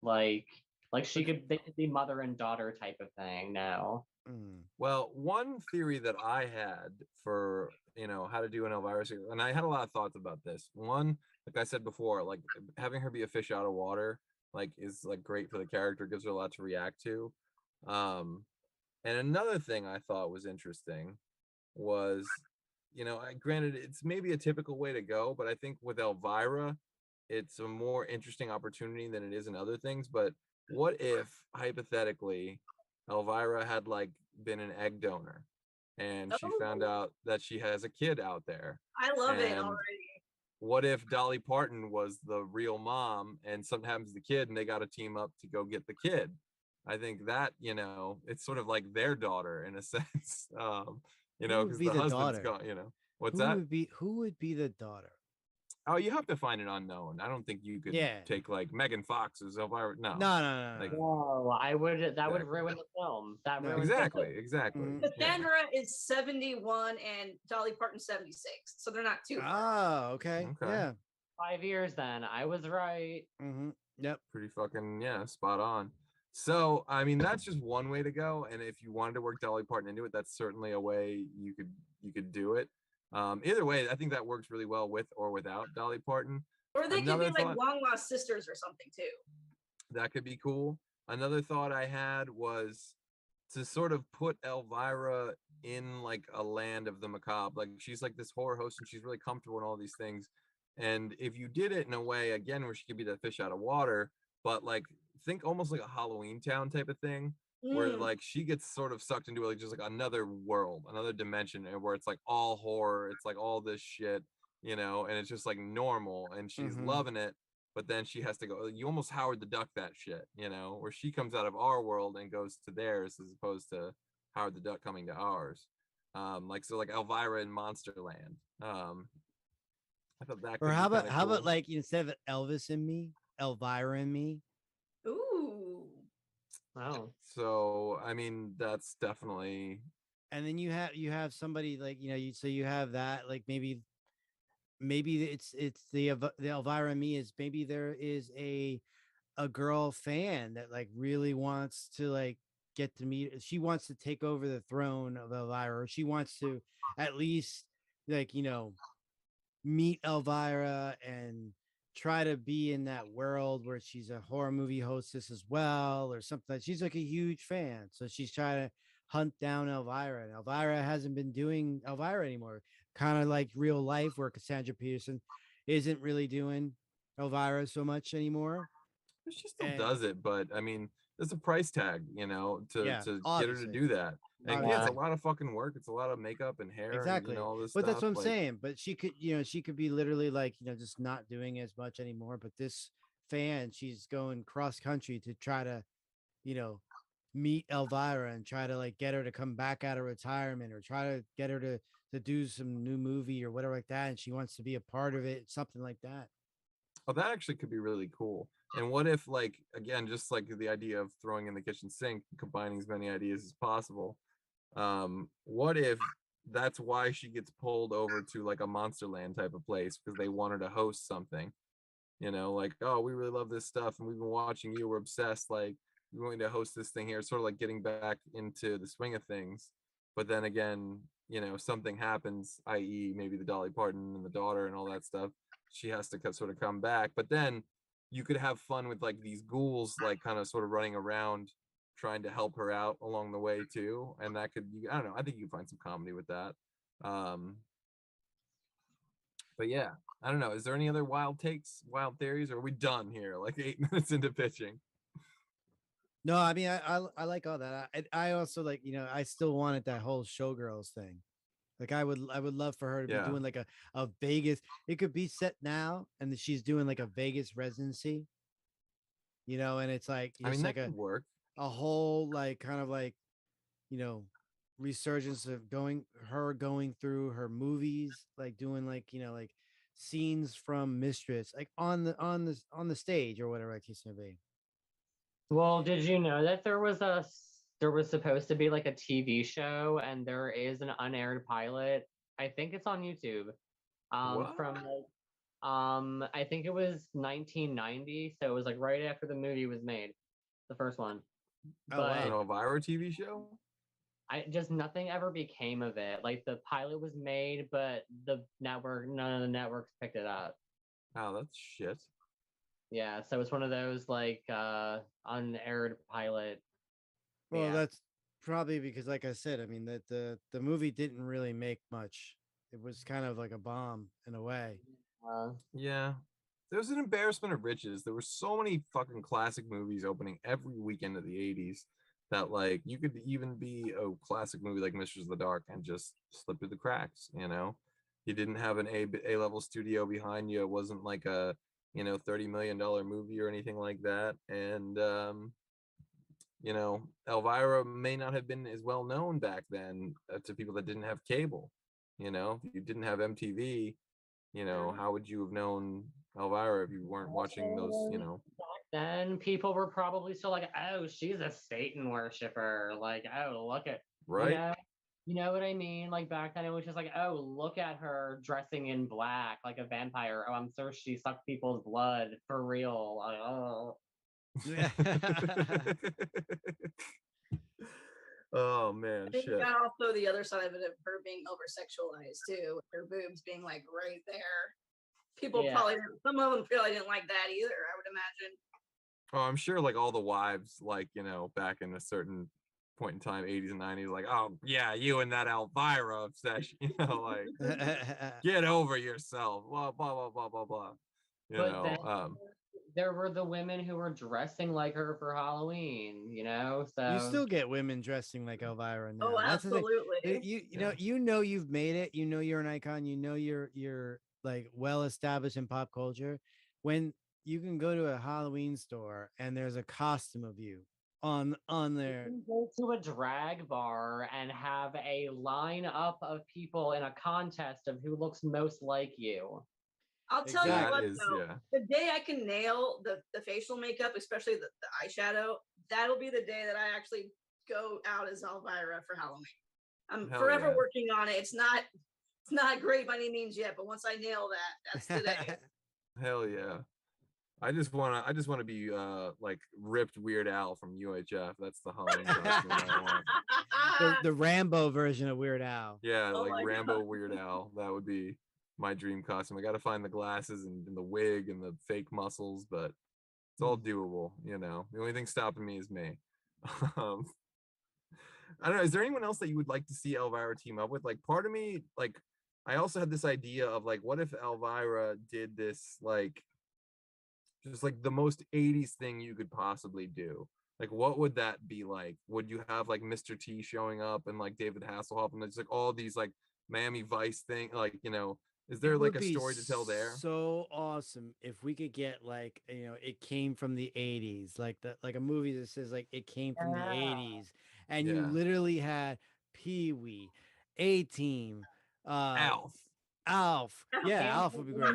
like they could be mother and daughter type of thing. No. Mm. Well, one theory that I had for, you know, how to do an Elvira series, and I had a lot of thoughts about this. One, like I said before, like having her be a fish out of water, like is like great for the character, gives her a lot to react to. And another thing I thought was interesting was, you know, granted it's maybe a typical way to go, but I think with Elvira, it's a more interesting opportunity than it is in other things. But what if hypothetically Elvira had like been an egg donor and she found out that she has a kid out there? I love it And already. what if Dolly Parton was the real mom and something happens to the kid and they got to team up to go get the kid? I think that, you know, it's sort of like their daughter in a sense, you know, Who would because be the the husband's daughter? gone, you know. What's Who that? would be the daughter? Oh, you have to find an unknown. I don't think you could Yeah. take like Megan Fox as Elvira. No. No. Like, No, I would. That would Exactly. ruin the film. That No. ruins exactly. Mhm. Yeah. Cassandra is 71 and Dolly Parton 76, so they're not too far. Oh, okay. Okay. Yeah. 5 years. Then I was right. Mm-hmm. Yep. Pretty fucking, yeah, spot on. So, I mean, that's just one way to go. And if you wanted to work Dolly Parton into it, that's certainly a way you could do it. Either way, I think that works really well with or without Dolly Parton. Or they could Another be like thought- long lost sisters or something too. That could be cool. Another thought I had was to sort of put Elvira in like a land of the macabre. Like she's like this horror host and she's really comfortable in all these things. And if you did it in a way, again, where she could be that fish out of water, but like think almost like a Halloween Town type of thing, where like she gets sort of sucked into like just like another world, another dimension, and where it's like all horror, it's like all this shit, you know, and it's just like normal, and she's loving it. But then she has to go. You almost Howard the Duck that shit, you know, where she comes out of our world and goes to theirs, as opposed to Howard the Duck coming to ours. Like so, like Elvira in Monsterland. I thought that. Or how about like instead of Elvis and me, Elvira and me? Ooh. Oh. So I mean, that's definitely. And then you have somebody like you have that like maybe it's the Elvira and me is maybe there is a girl fan that like really wants to like get to meet. She wants to take over the throne of Elvira. Or she wants to at least like meet Elvira and try to be in that world where she's a horror movie hostess as well or something. She's like a huge fan, so she's trying to hunt down Elvira, and Elvira hasn't been doing Elvira anymore, kind of like real life where Cassandra Peterson isn't really doing Elvira so much anymore. She still does it, but I mean, there's a price tag, you know, to get her to obviously. do that. And yeah, it's a lot of fucking work. It's a lot of makeup and hair, Exactly. and, all this But stuff. that's what I'm like, saying. But she could be literally like, just not doing as much anymore. But this fan, she's going cross country to try to, meet Elvira and try to like get her to come back out of retirement or try to get her to do some new movie or whatever like that. And she wants to be a part of it, something like that. Oh, that actually could be really cool. And what if, like, again, just like the idea of throwing in the kitchen sink, combining as many ideas as possible. What if that's why she gets pulled over to like a Monsterland type of place because they want her to host something, like, oh, we really love this stuff and we've been watching you, we're obsessed, like we're going to host this thing here, sort of like getting back into the swing of things. But then again, something happens, i.e. maybe the Dolly Parton and the daughter and all that stuff. She has to sort of come back, but then you could have fun with like these ghouls, like kind of sort of running around trying to help her out along the way too. And that could, I don't know, I think you can find some comedy with that. But yeah, I don't know. Is there any other wild takes, wild theories, or are we done here? Like 8 minutes into pitching. No, I mean, I like all that. I also like, I still wanted that whole Showgirls thing. Like I would love for her to be doing like a Vegas. It could be set now, and she's doing like a Vegas residency. And it's like I mean, like that could work. A whole like kind of like, resurgence of going through her movies, like doing like like scenes from Mistress, like on the stage or whatever the case may be. Well, did you know that there was supposed to be like a TV show and there is an unaired pilot? I think it's on YouTube. From like, I think it was 1990, so it was like right after the movie was made, the first one. But an Elvira TV show? Nothing ever became of it. Like the pilot was made, but none of the networks picked it up. Oh, that's shit. Yeah, so it's one of those like unaired pilot. Well, that's probably because, like I said, I mean that the movie didn't really make much. It was kind of like a bomb in a way. Yeah, there was an embarrassment of riches. There were so many fucking classic movies opening every weekend of the 80s that like you could even be a classic movie like Mistress of the Dark and just slip through the cracks. You didn't have an A-level studio behind you. It wasn't like a $30 million movie or anything like that. And, Elvira may not have been as well known back then to people that didn't have cable, You know, if you didn't have MTV, you know, how would you have known Elvira if you weren't watching those, you know? Back then, people were probably still like, "Oh, she's a Satan worshiper." Like, "Oh, look at Right? you know what I mean?" Like back then, it was just like, "Oh, look at her dressing in black like a vampire. Oh, I'm sure she sucked people's blood for real." Like, oh. Oh man, I think shit. got also the other side of it of her being over sexualized too, with her boobs being like right there. People Yeah. probably some of them probably didn't like that either, I would imagine. Oh, I'm sure like all the wives, like, you know, back in a certain point in time, 80s and 90s, like, oh yeah, you and that Elvira obsession, you know, like get over yourself, blah blah blah blah blah blah. You But then know, there were the women who were dressing like her for Halloween, you know? You So still get women dressing like Elvira now. Oh, That's the thing. absolutely. You know you've made it. You know you're an icon. You know you're like well established in pop culture. When you can go to a Halloween store and there's a costume of you on you there. can go to a drag bar and have a lineup of people in a contest of who looks most like you. I'll tell you that what is, though, yeah. the day I can nail the facial makeup, especially the eyeshadow, that'll be the day that I actually go out as Elvira for Halloween. I'm Hell forever yeah. working on it. It's not great by any means yet, but once I nail that, that's the day. Hell yeah. I just wanna be like ripped Weird Al from UHF. That's the Halloween costume I want. The Rambo version of Weird Al. Yeah, Oh like my Rambo God. Weird Al. That would be my dream costume. I gotta find the glasses and the wig and the fake muscles, but it's all doable, you know. The only thing stopping me is me. um, I don't know. Is there anyone else that you would like to see Elvira team up with? Like, part of me, like, I also had this idea of like, what if Elvira did this, like, just like the most 80s thing you could possibly do? Like, what would that be like? Would you have like Mr. T showing up and like David Hasselhoff and it's like all these like Miami Vice thing? Like, you know, is there It like would a be story to tell there? so awesome if we could get like it came from the 80s, like a movie that says like it came from the Yeah. 80s, and you Yeah. literally had Pee Wee, A Team, Alf. Alf. Yeah, And Alf would be great.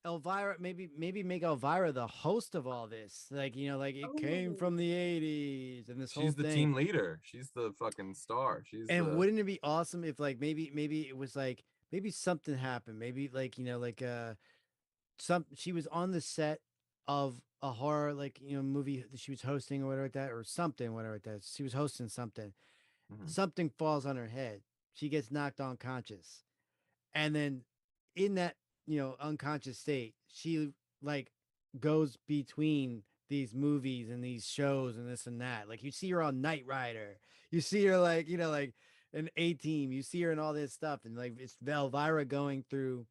Elvira, maybe make Elvira the host of all this. Like, like it came Oh, from the 80s and this whole She's the thing. team leader. She's the fucking star. She's And the wouldn't it be awesome if like maybe it was like maybe something happened. Maybe like, she was on the set of a horror like, movie that she was hosting or whatever like that, or something, whatever like that. She was hosting something. Mhm. Something falls on her head. She gets knocked unconscious. And then in that, unconscious state, she like goes between these movies and these shows and this and that. Like you see her on Knight Rider. You see her like, like an A Team. You see her in all this stuff. And like it's Elvira going through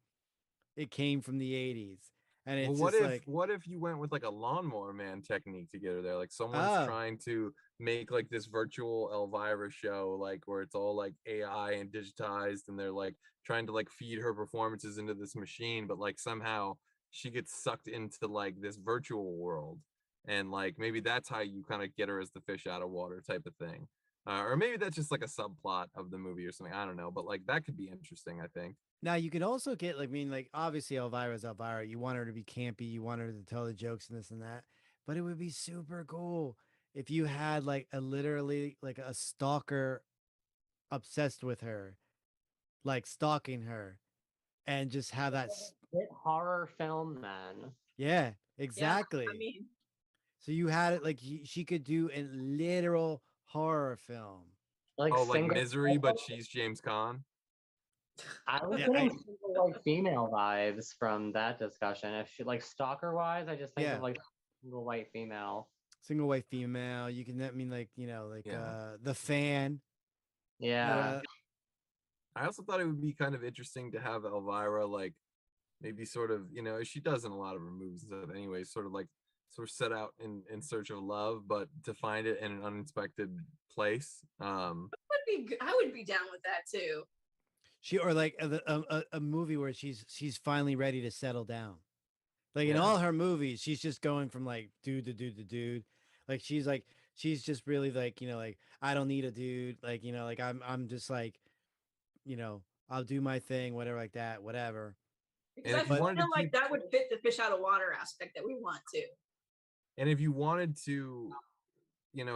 it came from the 80s. And Well, it's just like, what if you went with like a lawnmower man technique to get her there? Like someone's oh, trying to make like this virtual Elvira show, like where it's all like AI and digitized, and they're like trying to like feed her performances into this machine, but like somehow she gets sucked into like this virtual world, and like maybe that's how you kind of get her as the fish out of water type of thing. Or maybe that's just like a subplot of the movie or something. I don't know, but like that could be interesting, I think. now you could also get like, I mean, like obviously Elvira's Elvira. You want her to be campy, you want her to tell the jokes and this and that. But it would be super cool if you had like a literally like a stalker obsessed with her, like stalking her, and just have that. Hit horror film then. Yeah, yeah. exactly. I mean, So you had it like she could do a literal horror film. Like Oh, like single Misery, but she's James Caan. I was Yeah, getting single white female vibes from that discussion. If she like stalker wise, I just think Yeah. of like single white female. Single white female. You can, I mean, like, like Yeah. the fan. Yeah. I also thought it would be kind of interesting to have Elvira like maybe sort of, you know, she does in a lot of her movies and stuff anyway, sort of set out in search of love, but to find it in an unexpected place. I would be down with that too. Or like a movie where she's finally ready to settle down. Like in Yeah. all her movies, she's just going from like dude to dude to dude. Like she's just really like, like I don't need a dude. Like, like I'm just like, I'll do my thing, whatever, like that, whatever. Because And I if you feel wanted to like keep, that would fit the fish out of water aspect that we want to. and if you wanted to,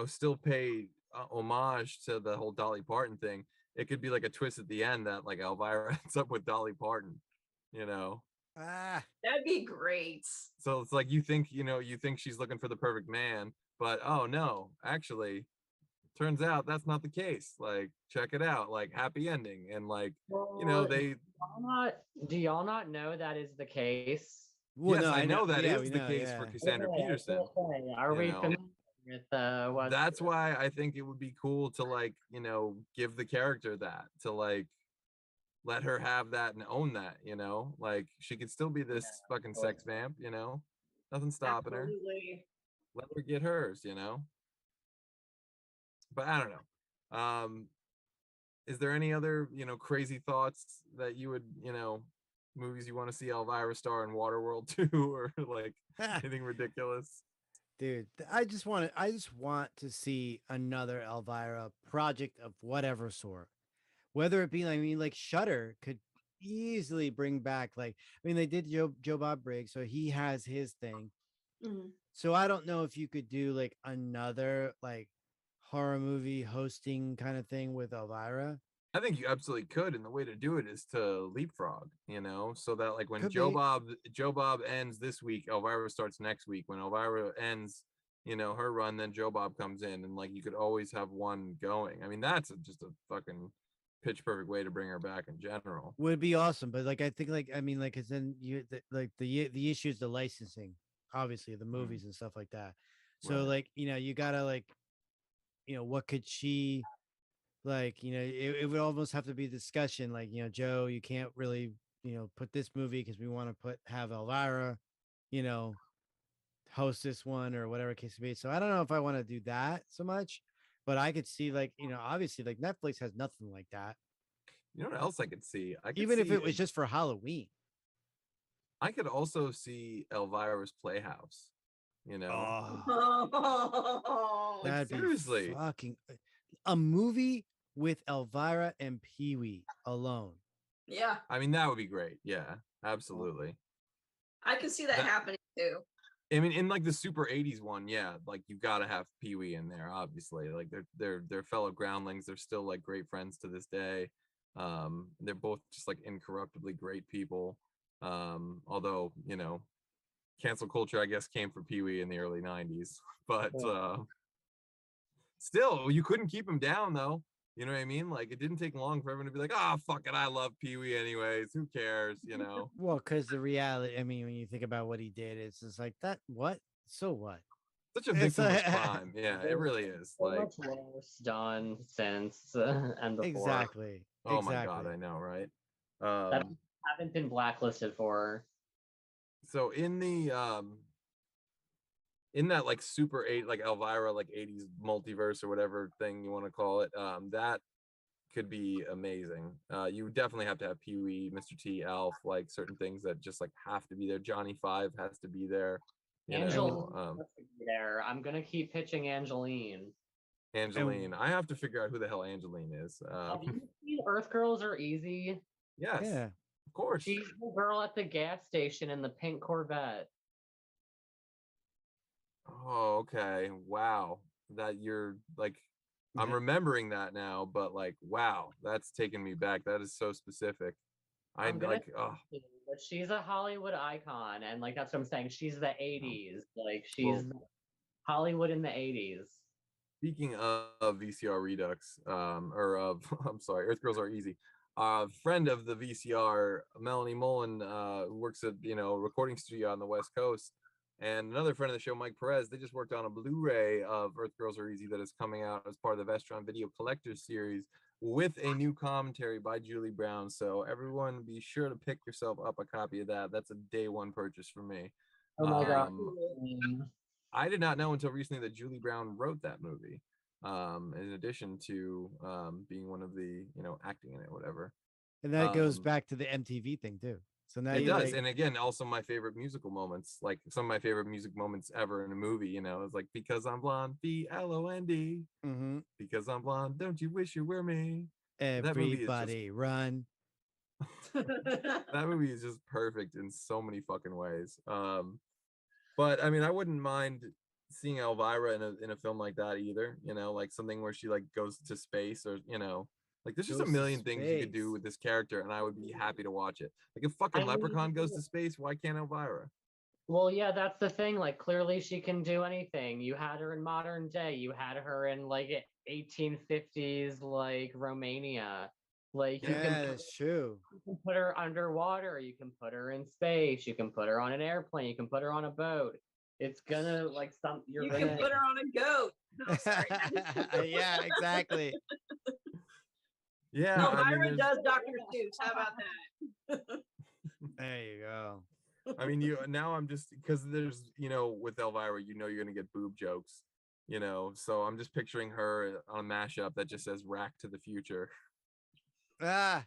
still pay homage to the whole Dolly Parton thing, it could be like a twist at the end that like Elvira ends up with Dolly Parton, you know. Ah, That'd be great. So it's like you think she's looking for the perfect man, but oh no, actually, turns out that's not the case. Like, check it out, like happy ending, and like Well, they. do y'all not know that is the case? well, Yes, no, I know that yeah, is we the know, case yeah. for Cassandra Okay, Peterson. okay. Are you we know. familiar with what? That's why I think it would be cool to like give the character that, to like let her have that and own that, like she could still be this fucking sex vamp, nothing stopping her. Absolutely. Let her get hers, but I don't know. Is there any other crazy thoughts that you would movies you want to see Elvira star in Waterworld 2 or like anything ridiculous? Dude, I just want to see another Elvira project of whatever sort. Whether it be, like Shudder could easily bring back, they did Joe Bob Briggs, so he has his thing. Mhm. So I don't know if you could do like another like horror movie hosting kind of thing with Elvira. I think you absolutely could, and the way to do it is to leapfrog, so that like when Could Joe be. Bob ends this week, Elvira starts next week. When Elvira ends, her run, then Joe Bob comes in, and like you could always have one going. I mean, that's just a fucking pitch perfect way to bring her back in general. Would be awesome, but like I think because then the issue is the licensing, obviously the movies and stuff like that. So Right. like you gotta like what could she like it would almost have to be discussion like Joe, you can't really put this movie because we want to have Elvira you know host this one or whatever case may be. So I don't know if I want to do that so much, but I could see like obviously like Netflix has nothing like that. You know what else I could see? Even if it was just for Halloween. I could also see Elvira's Playhouse. Oh, Like that'd seriously. be fucking a movie with Elvira and Pee Wee alone. Yeah. I mean, that would be great. Yeah, absolutely. I can see that happening too. I mean, in like the super 80s one, yeah, like you gotta have Pee Wee in there, obviously. Like they're fellow groundlings. They're still like great friends to this day. They're both just like incorruptibly great people. Although, cancel culture, I guess, came for Pee Wee in the early 90s. But still, you couldn't keep him down though. You know what I mean? Like it didn't take long for everyone to be like, "Ah, fuck it, I love Pee Wee anyways. Who cares?" Well, because the reality, I mean, when you think about what he did, it's just like that. What? So what? Such a It's victimless like- crime. Yeah, it really is. So Like, much worse done since and before exactly. oh exactly. my God, I know, right? that I haven't been blacklisted for. So in that like super 8 like Elvira like 80s multiverse or whatever thing you want to call it, that could be amazing. You definitely have to have Pee Wee, Mr. T, Alf, like certain things that just like have to be there. Johnny Five has to be there. Angeline has to be there. I'm gonna keep pitching Angeline. Angeline. I have to figure out who the hell Angeline is. Have you seen Earth Girls Are Easy? Yes, Yeah. of course. She's the girl at the gas station in the pink Corvette. Oh, okay. Wow. That you're like, I'm remembering that now, but like, wow, that's taking me back. That is so specific. I'm gonna like, oh, but she's a Hollywood icon, and like that's what I'm saying. She's the '80s, like she's Hollywood in the '80s. speaking of VCR Redux, or of, I'm sorry, Earth Girls Are Easy. Friend of the VCR, Melanie Mullen, who works at a recording studio on the West Coast, and another friend of the show, Mike Perez. They just worked on a Blu-ray of Earth Girls Are Easy that is coming out as part of the Vestron Video Collectors series with a new commentary by Julie Brown. So everyone, be sure to pick yourself up a copy of that. That's a day one purchase for me. Oh my god! I did not know until recently that Julie Brown wrote that movie. In addition to being one of the acting in it, whatever. And that goes back to the MTV thing too. So now it does, like, and again, also my favorite musical moments, like some of my favorite music moments ever in a movie. Is like Because I'm Blonde, BLOND. mm-hmm. Because I'm blonde, don't you wish you were me? movie is just Everybody run. that movie is just perfect in so many fucking ways. But I mean, I wouldn't mind seeing Elvira in a film like that either. You know, like something where she like goes to space, or you know, like there's just a Goes to million things you could do space. with this character, and I would be happy to watch it. Like if fucking I Leprechaun goes mean, to space, why can't Elvira? well, yeah, that's the thing. Like, clearly she can do anything. You had her in modern day. You had her in like 1850s, like Romania. Like, Yeah, that's true. you can put her underwater. You can put her in space. You can put her on an airplane. You can put her on a boat. It's gonna like some. You're You gonna. can put her on a goat. No, sorry. Yeah, exactly. Yeah, I mean, Elvira there's, does Dr. Seuss. How about that? There you go. I mean, you now I'm just because there's you know with Elvira, you know you're gonna get boob jokes, you know. So I'm just picturing her on a mashup that just says "Rack to the Future." Ah,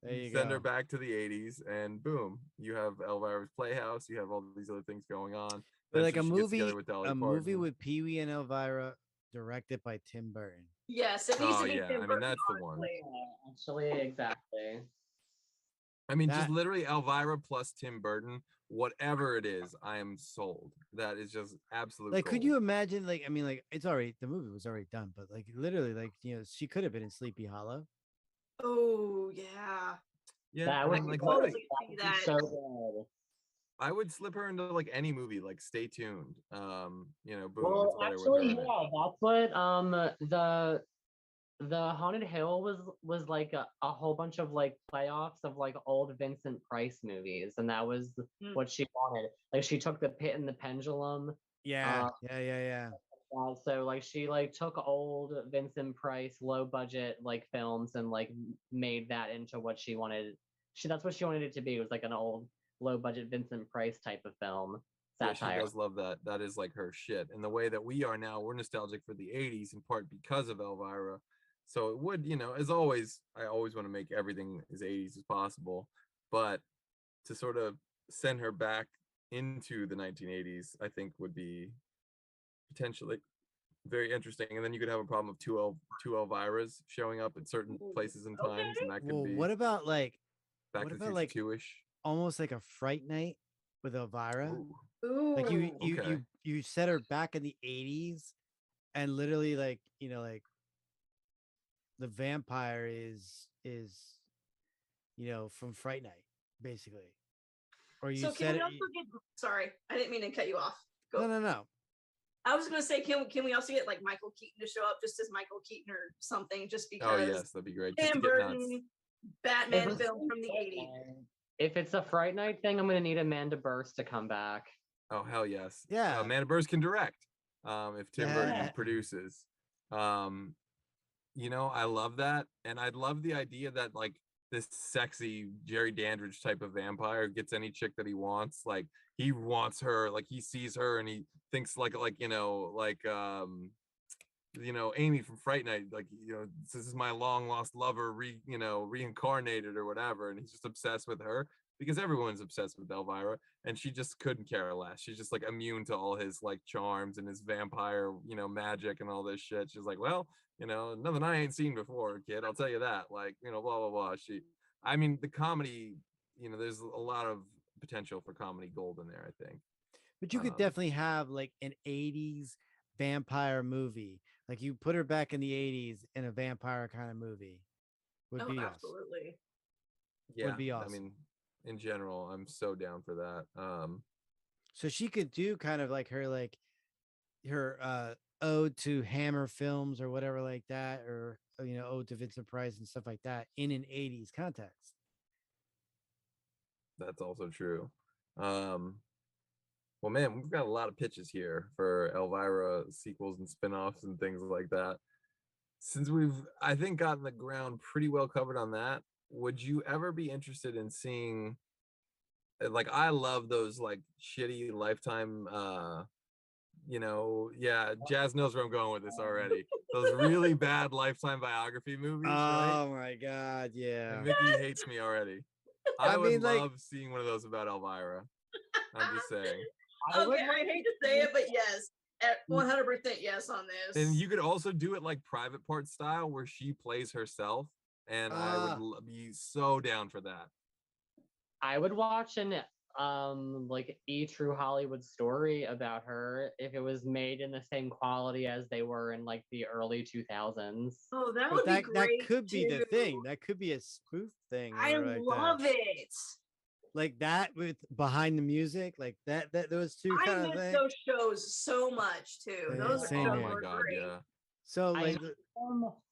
there you Send go. her back to the 80s, and boom, you have Elvira's Playhouse. You have all these other things going on. But Then like she a gets movie, together with Dolly a movie Parton. with Pee Wee and Elvira, directed by Tim Burton. Yes, it needs Oh to be yeah, Tim I mean Burton, that's the one. honestly. Actually, exactly. I mean, just That literally Elvira plus Tim Burton, whatever it is, I am sold. That is just absolute. like, could gold. you imagine? Like, I mean, like, it's already the movie was already done, but like, literally, like, she could have been in Sleepy Hollow. Oh yeah. Yeah, That I would mean, be like good. literally, Totally That would see be that. so good. I would slip her into like any movie. Like, stay tuned. You know, boom, Well, it's better with her actually, in it. yeah, that's what the Haunted Hill was like a whole bunch of like playoffs of like old Vincent Price movies, and that was Mm. what she wanted. Like she took The Pit and the Pendulum. Yeah, yeah. So like she like took old Vincent Price low budget like films and like made that into what she wanted. That's what she wanted it to be. It was like an old low budget Vincent Price type of film Yeah, she satire. does love that. That is like her shit. And the way that we are now, we're nostalgic for the 80s in part because of Elvira. So it would, you know, as always, I always want to make everything as 80s as possible. But to sort of send her back into the 1980s, I think would be potentially very interesting. And then you could have a problem of two Elviras showing up at certain places and times, and that could Well, be what about like, Back what to the about Future like 2-ish. almost like a Fright Night with Elvira? Ooh, Like Ooh. okay. you set her back in the 80s, and literally like like the vampire is from Fright Night basically, or you So can set we it. also get? Sorry, I didn't mean to cut you off. Go. No. I was gonna say, can we also get like Michael Keaton to show up just as Michael Keaton or something? Just Oh because yes, that'd be great. Just to Tim get nuts. Burton Batman film from the 80s. If it's a Fright Night thing, I'm gonna need Amanda Burst to come back. Oh hell yes. Yeah. Amanda Burst can direct. If Tim Burton Yeah. produces. You know, I love that. And I'd love the idea that like this sexy Jerry Dandridge type of vampire gets any chick that he wants. Like he wants her, like he sees her and he thinks like Amy from Fright Night, like, you know, this is my long lost lover reincarnated or whatever, and he's just obsessed with her because everyone's obsessed with Elvira, and she just couldn't care less. She's just like immune to all his like charms and his vampire, magic and all this shit. She's like, well, nothing I ain't seen before, kid. I'll tell you that. Like, blah blah blah. I mean, the comedy, there's a lot of potential for comedy gold in there, I think. But you could definitely have like an 80s vampire movie. Like you put her back in the 80s in a vampire kind of movie. Would be awesome. Absolutely. Yeah, would be awesome. I mean, in general, I'm so down for that. So she could do kind of like her ode to Hammer Films or whatever like that, or ode to Vincent Price and stuff like that in an 80s context. That's also true. Well, man, we've got a lot of pitches here for Elvira sequels and spinoffs and things like that. Since we've, I think, gotten the ground pretty well covered on that, would you ever be interested in seeing, like, I love those like shitty Lifetime, Jazz knows where I'm going with this already. Those really bad Lifetime biography movies, right? Oh my God, yeah. And Mickey hates me already. I would love seeing one of those about Elvira. I'm just saying. Okay, I hate to say it, but yes, 100% yes on this. And you could also do it like private part style where she plays herself, and I would be so down for that. I would watch an like true Hollywood story about her if it was made in the same quality as they were in like the early 2000s. Oh, that But would be that great. could be the too. thing. That could be a spoof thing. I or like love that. it. Like that with behind the music, like that those two I kind of miss things. those shows so much too. Yeah, Those same shows here. Oh my were god, great. yeah. So I like need,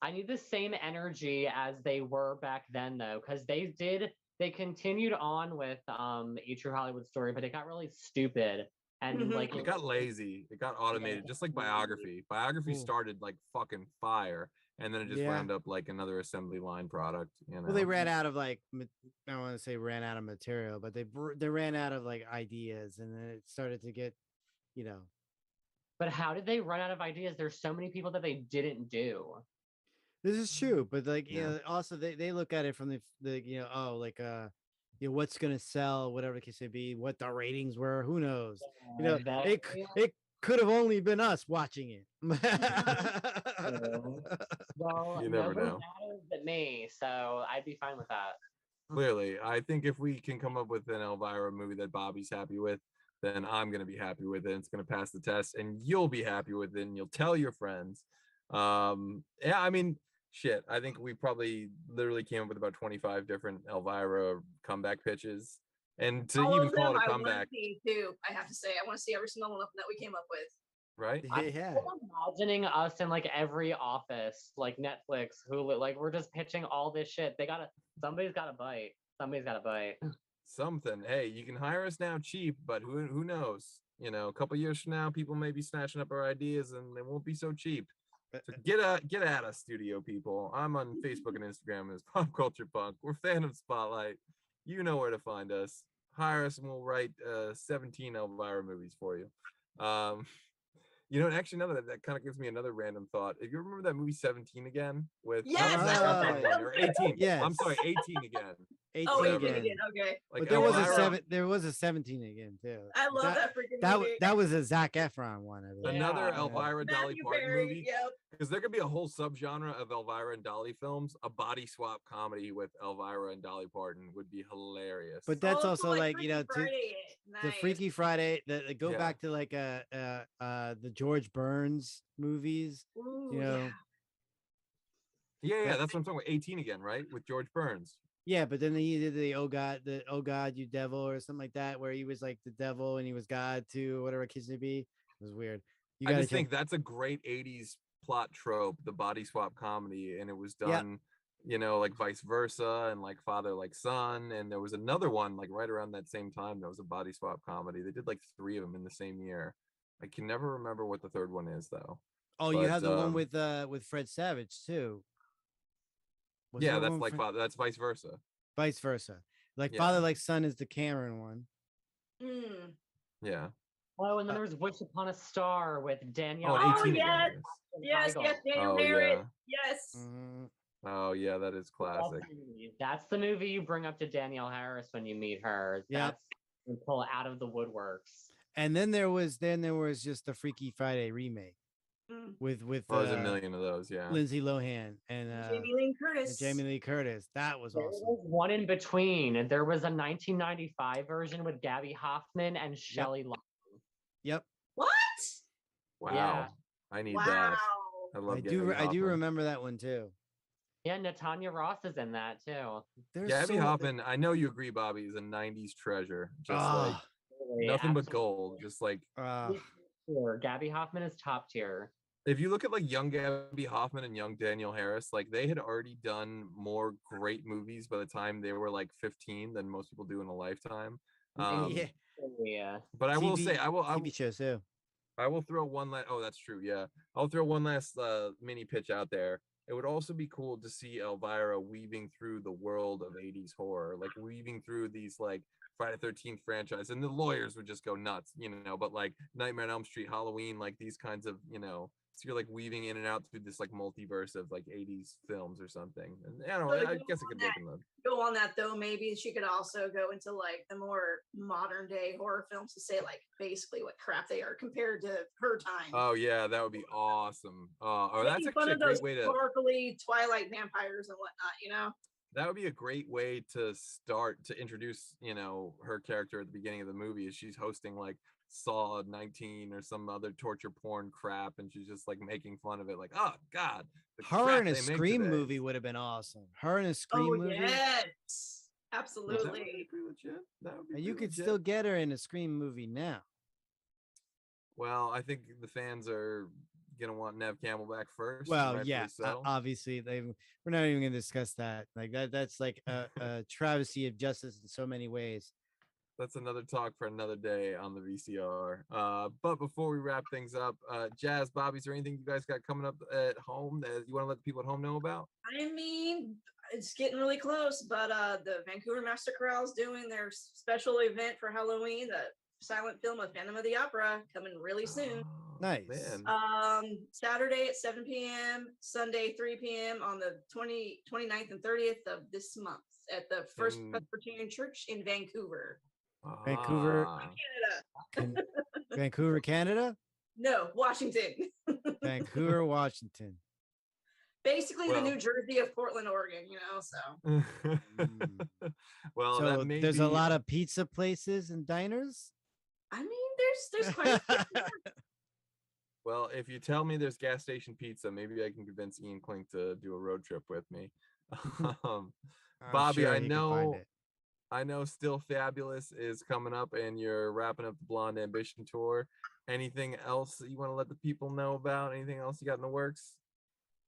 I need the same energy as they were back then though, because they continued on with a True Hollywood Story, but it got really stupid and Mhm. like It got lazy. It got automated, just like Biography. Biography Ooh. started like fucking fire, and then it just Yeah. wound up like another assembly line product. You know. well, they ran out of like I don't want to say ran out of material, but they ran out of like ideas, and then it started to get, you know. But how did they run out of ideas? There's so many people that they didn't do. This is true, but like you Yeah. know, also they look at it from the you know, oh, like you know, what's gonna sell, whatever the case may be, what the ratings were, who knows? You know, it could have only been us watching it. Well, You never nobody know. matters but me, so I'd be fine with that. Clearly, I think if we can come up with an Elvira movie that Bobby's happy with, then I'm gonna be happy with it. It's gonna pass the test, and you'll be happy with it, and you'll tell your friends. Yeah, I mean, shit. I think we probably literally came up with about 25 different Elvira comeback pitches, and to All even of call them it a I want to comeback, see too. I have to say, I want to see every single one of them that we came up with. right? Yeah. I'm imagining us in like every office, like Netflix, Hulu, like we're just pitching all this shit. Somebody's gotta bite. Somebody's gotta bite. Something. Hey, you can hire us now cheap, but who knows? You know, a couple years from now, people may be snatching up our ideas, and they won't be so cheap. So get at us, studio people. I'm on Facebook and Instagram as Pop Culture Punk. We're Fandom Spotlight. You know where to find us. Hire us, and we'll write 17 Elvira movies for you. You know, and actually, now that kind of gives me another random thought. If you remember that movie 17 again with Yes, I love Zac that Efron, or 18. Yes. I'm sorry, 18 again. 18 Oh, 18 Whatever. again. Okay. Like but there was a Elvira- there was a 17 again too. I love that freaking movie. That was a Zac Efron one, I believe. Another Yeah. Elvira Dolly Matthew Parton Perry, movie. Yep. Because there could be a whole subgenre of Elvira and Dolly films. A body swap comedy with Elvira and Dolly Parton would be hilarious. But that's Oh, also so, like, you know, Freaky Friday the nice. Freaky Friday, the go Yeah. back to like the George Burns movies, Ooh, you know. yeah, that's what I'm talking about. 18 again, right? With George Burns. Yeah, but then he did the oh God, you devil, or something like that, where he was like the devil and he was God too, whatever it may be. It was weird. I just think that's a great 80s plot trope, the body swap comedy, and it was done, you know, like vice versa, and like father like son. And there was another one like right around that same time that was a body swap comedy. They did like 3 of them in the same year. I can never remember what the third one is though. Oh, you have the one with Fred Savage too. Was yeah, there that's one like father, that's vice versa. Vice versa. Like Yeah. Father Like Son is the Cameron one. Mm. Yeah. Oh, and then there was Wish Upon a Star with Danielle. Oh, Oh, 18 yes. again. Yes, yes, Daniel Oh, Harris. yeah. Yes. Mhm. Oh yeah, that is classic. That's the movie you bring up to Danielle Harris when you meet her. Yep. That's you pull out of the woodworks. And then there was just the Freaky Friday remake Mm. with Oh, there's a million of those, yeah. Lindsay Lohan and Jamie Lee and Curtis. Jamie Lee Curtis. That was There awesome. was one in between. There was a 1995 version with Gabby Hoffman and Shelley Long. Yep. What? Wow. Yeah. I need Wow. that. I love I Gabby do Hoffman. remember that one too. Yeah, Natanya Ross is in that too. There's Gabby Hoffman, I know you agree, Bobby, is a 90s treasure. Just like Really, nothing but absolutely. gold. Just like Sure. Gabby Hoffman is top tier. if you look at like young Gabby Hoffman and young Daniel Harris, like they had already done more great movies by the time they were like 15 than most people do in a lifetime. Yeah. But I will say, TV shows too. I will throw one last. Oh, that's true. Yeah, I'll throw one last mini pitch out there. It would also be cool to see Elvira weaving through the world of 80s horror, like weaving through these like Friday 13th franchise, and the lawyers would just go nuts, but like Nightmare on Elm Street, Halloween, like these kinds of, so you're like weaving in and out through this like multiverse of like 80s films or something. And I don't know, I guess it could work in the go on that though. Maybe she could also go into like the more modern day horror films to say like basically what crap they are compared to her time. Oh yeah, that would be awesome. That's Making fun actually a of those great way to sparkly Twilight vampires and whatnot, that would be a great way to start to introduce, her character at the beginning of the movie. Is she's hosting like Saw 19 or some other torture porn crap, and she's just like making fun of it, like, oh god, the Her crap in a they make Scream today. movie would have been awesome. Her in a Scream Oh movie. yes, That would absolutely. be pretty legit. That would be And you pretty could legit. still get her in a Scream movie now. Well, I think the fans are gonna want Nev Campbell back first. Well, rightfully yeah, so. obviously we're not even gonna discuss that. Like that's like a travesty of justice in so many ways. That's another talk for another day on the VCR. But before we wrap things up, Jazz, Bobby, is there anything you guys got coming up at home that you want to let the people at home know about? I mean, it's getting really close, but the Vancouver Master Chorale is doing their special event for Halloween, the silent film of Phantom of the Opera, coming really soon. Oh, Nice. Man. Saturday at 7 p.m., Sunday 3 p.m. on the 29th and 30th of this month at the First Presbyterian Church in Vancouver. Vancouver, Canada. Vancouver, Canada? No, Washington. Vancouver, Washington. Basically the New Jersey of Portland, Oregon, so. Well, so there's a lot of pizza places and diners? I mean, there's quite a few. Well, if you tell me there's gas station pizza, maybe I can convince Ian Klink to do a road trip with me. Bobby, sure I know Still Fabulous is coming up and you're wrapping up the Blonde Ambition tour. Anything else that you want to let the people know about? Anything else you got in the works?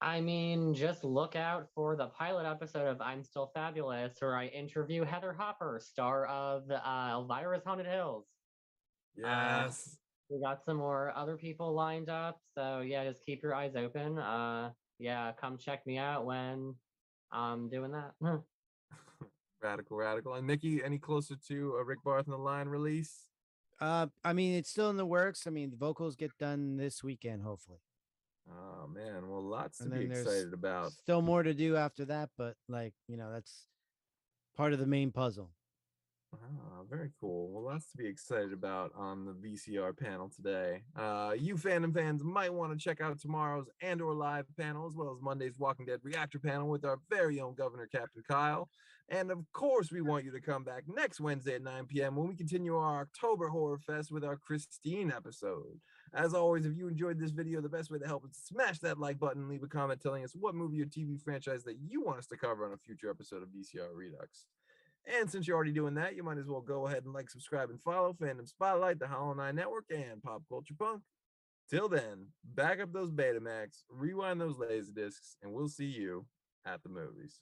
I mean, just look out for the pilot episode of I'm Still Fabulous, where I interview Heather Hopper, star of Elvira's Haunted Hills. Yes. We got some more other people lined up, so yeah, just keep your eyes open. Come check me out when I'm doing that. Radical. And Mickey, any closer to a Rick Barth and the Lion release? I mean, it's still in the works. I mean, the vocals get done this weekend, hopefully. Oh man, well, lots to And be then excited about. Still more to do after that, but like, that's part of the main puzzle. Very cool. Well, lots to be excited about on the VCR panel today. You Fandom fans might want to check out tomorrow's and/or live panel, as well as Monday's Walking Dead reactor panel with our very own Governor Captain Kyle. And of course, we want you to come back next Wednesday at 9 p.m. when we continue our October Horror Fest with our Christine episode. As always, if you enjoyed this video, the best way to help is to smash that like button and leave a comment telling us what movie or TV franchise that you want us to cover on a future episode of VCR Redux. And since you're already doing that, you might as well go ahead and like, subscribe, and follow Fandom Spotlight, the Hollow 9 Network, and Pop Culture Punk. Till then, back up those Betamax, rewind those Laserdiscs, and we'll see you at the movies.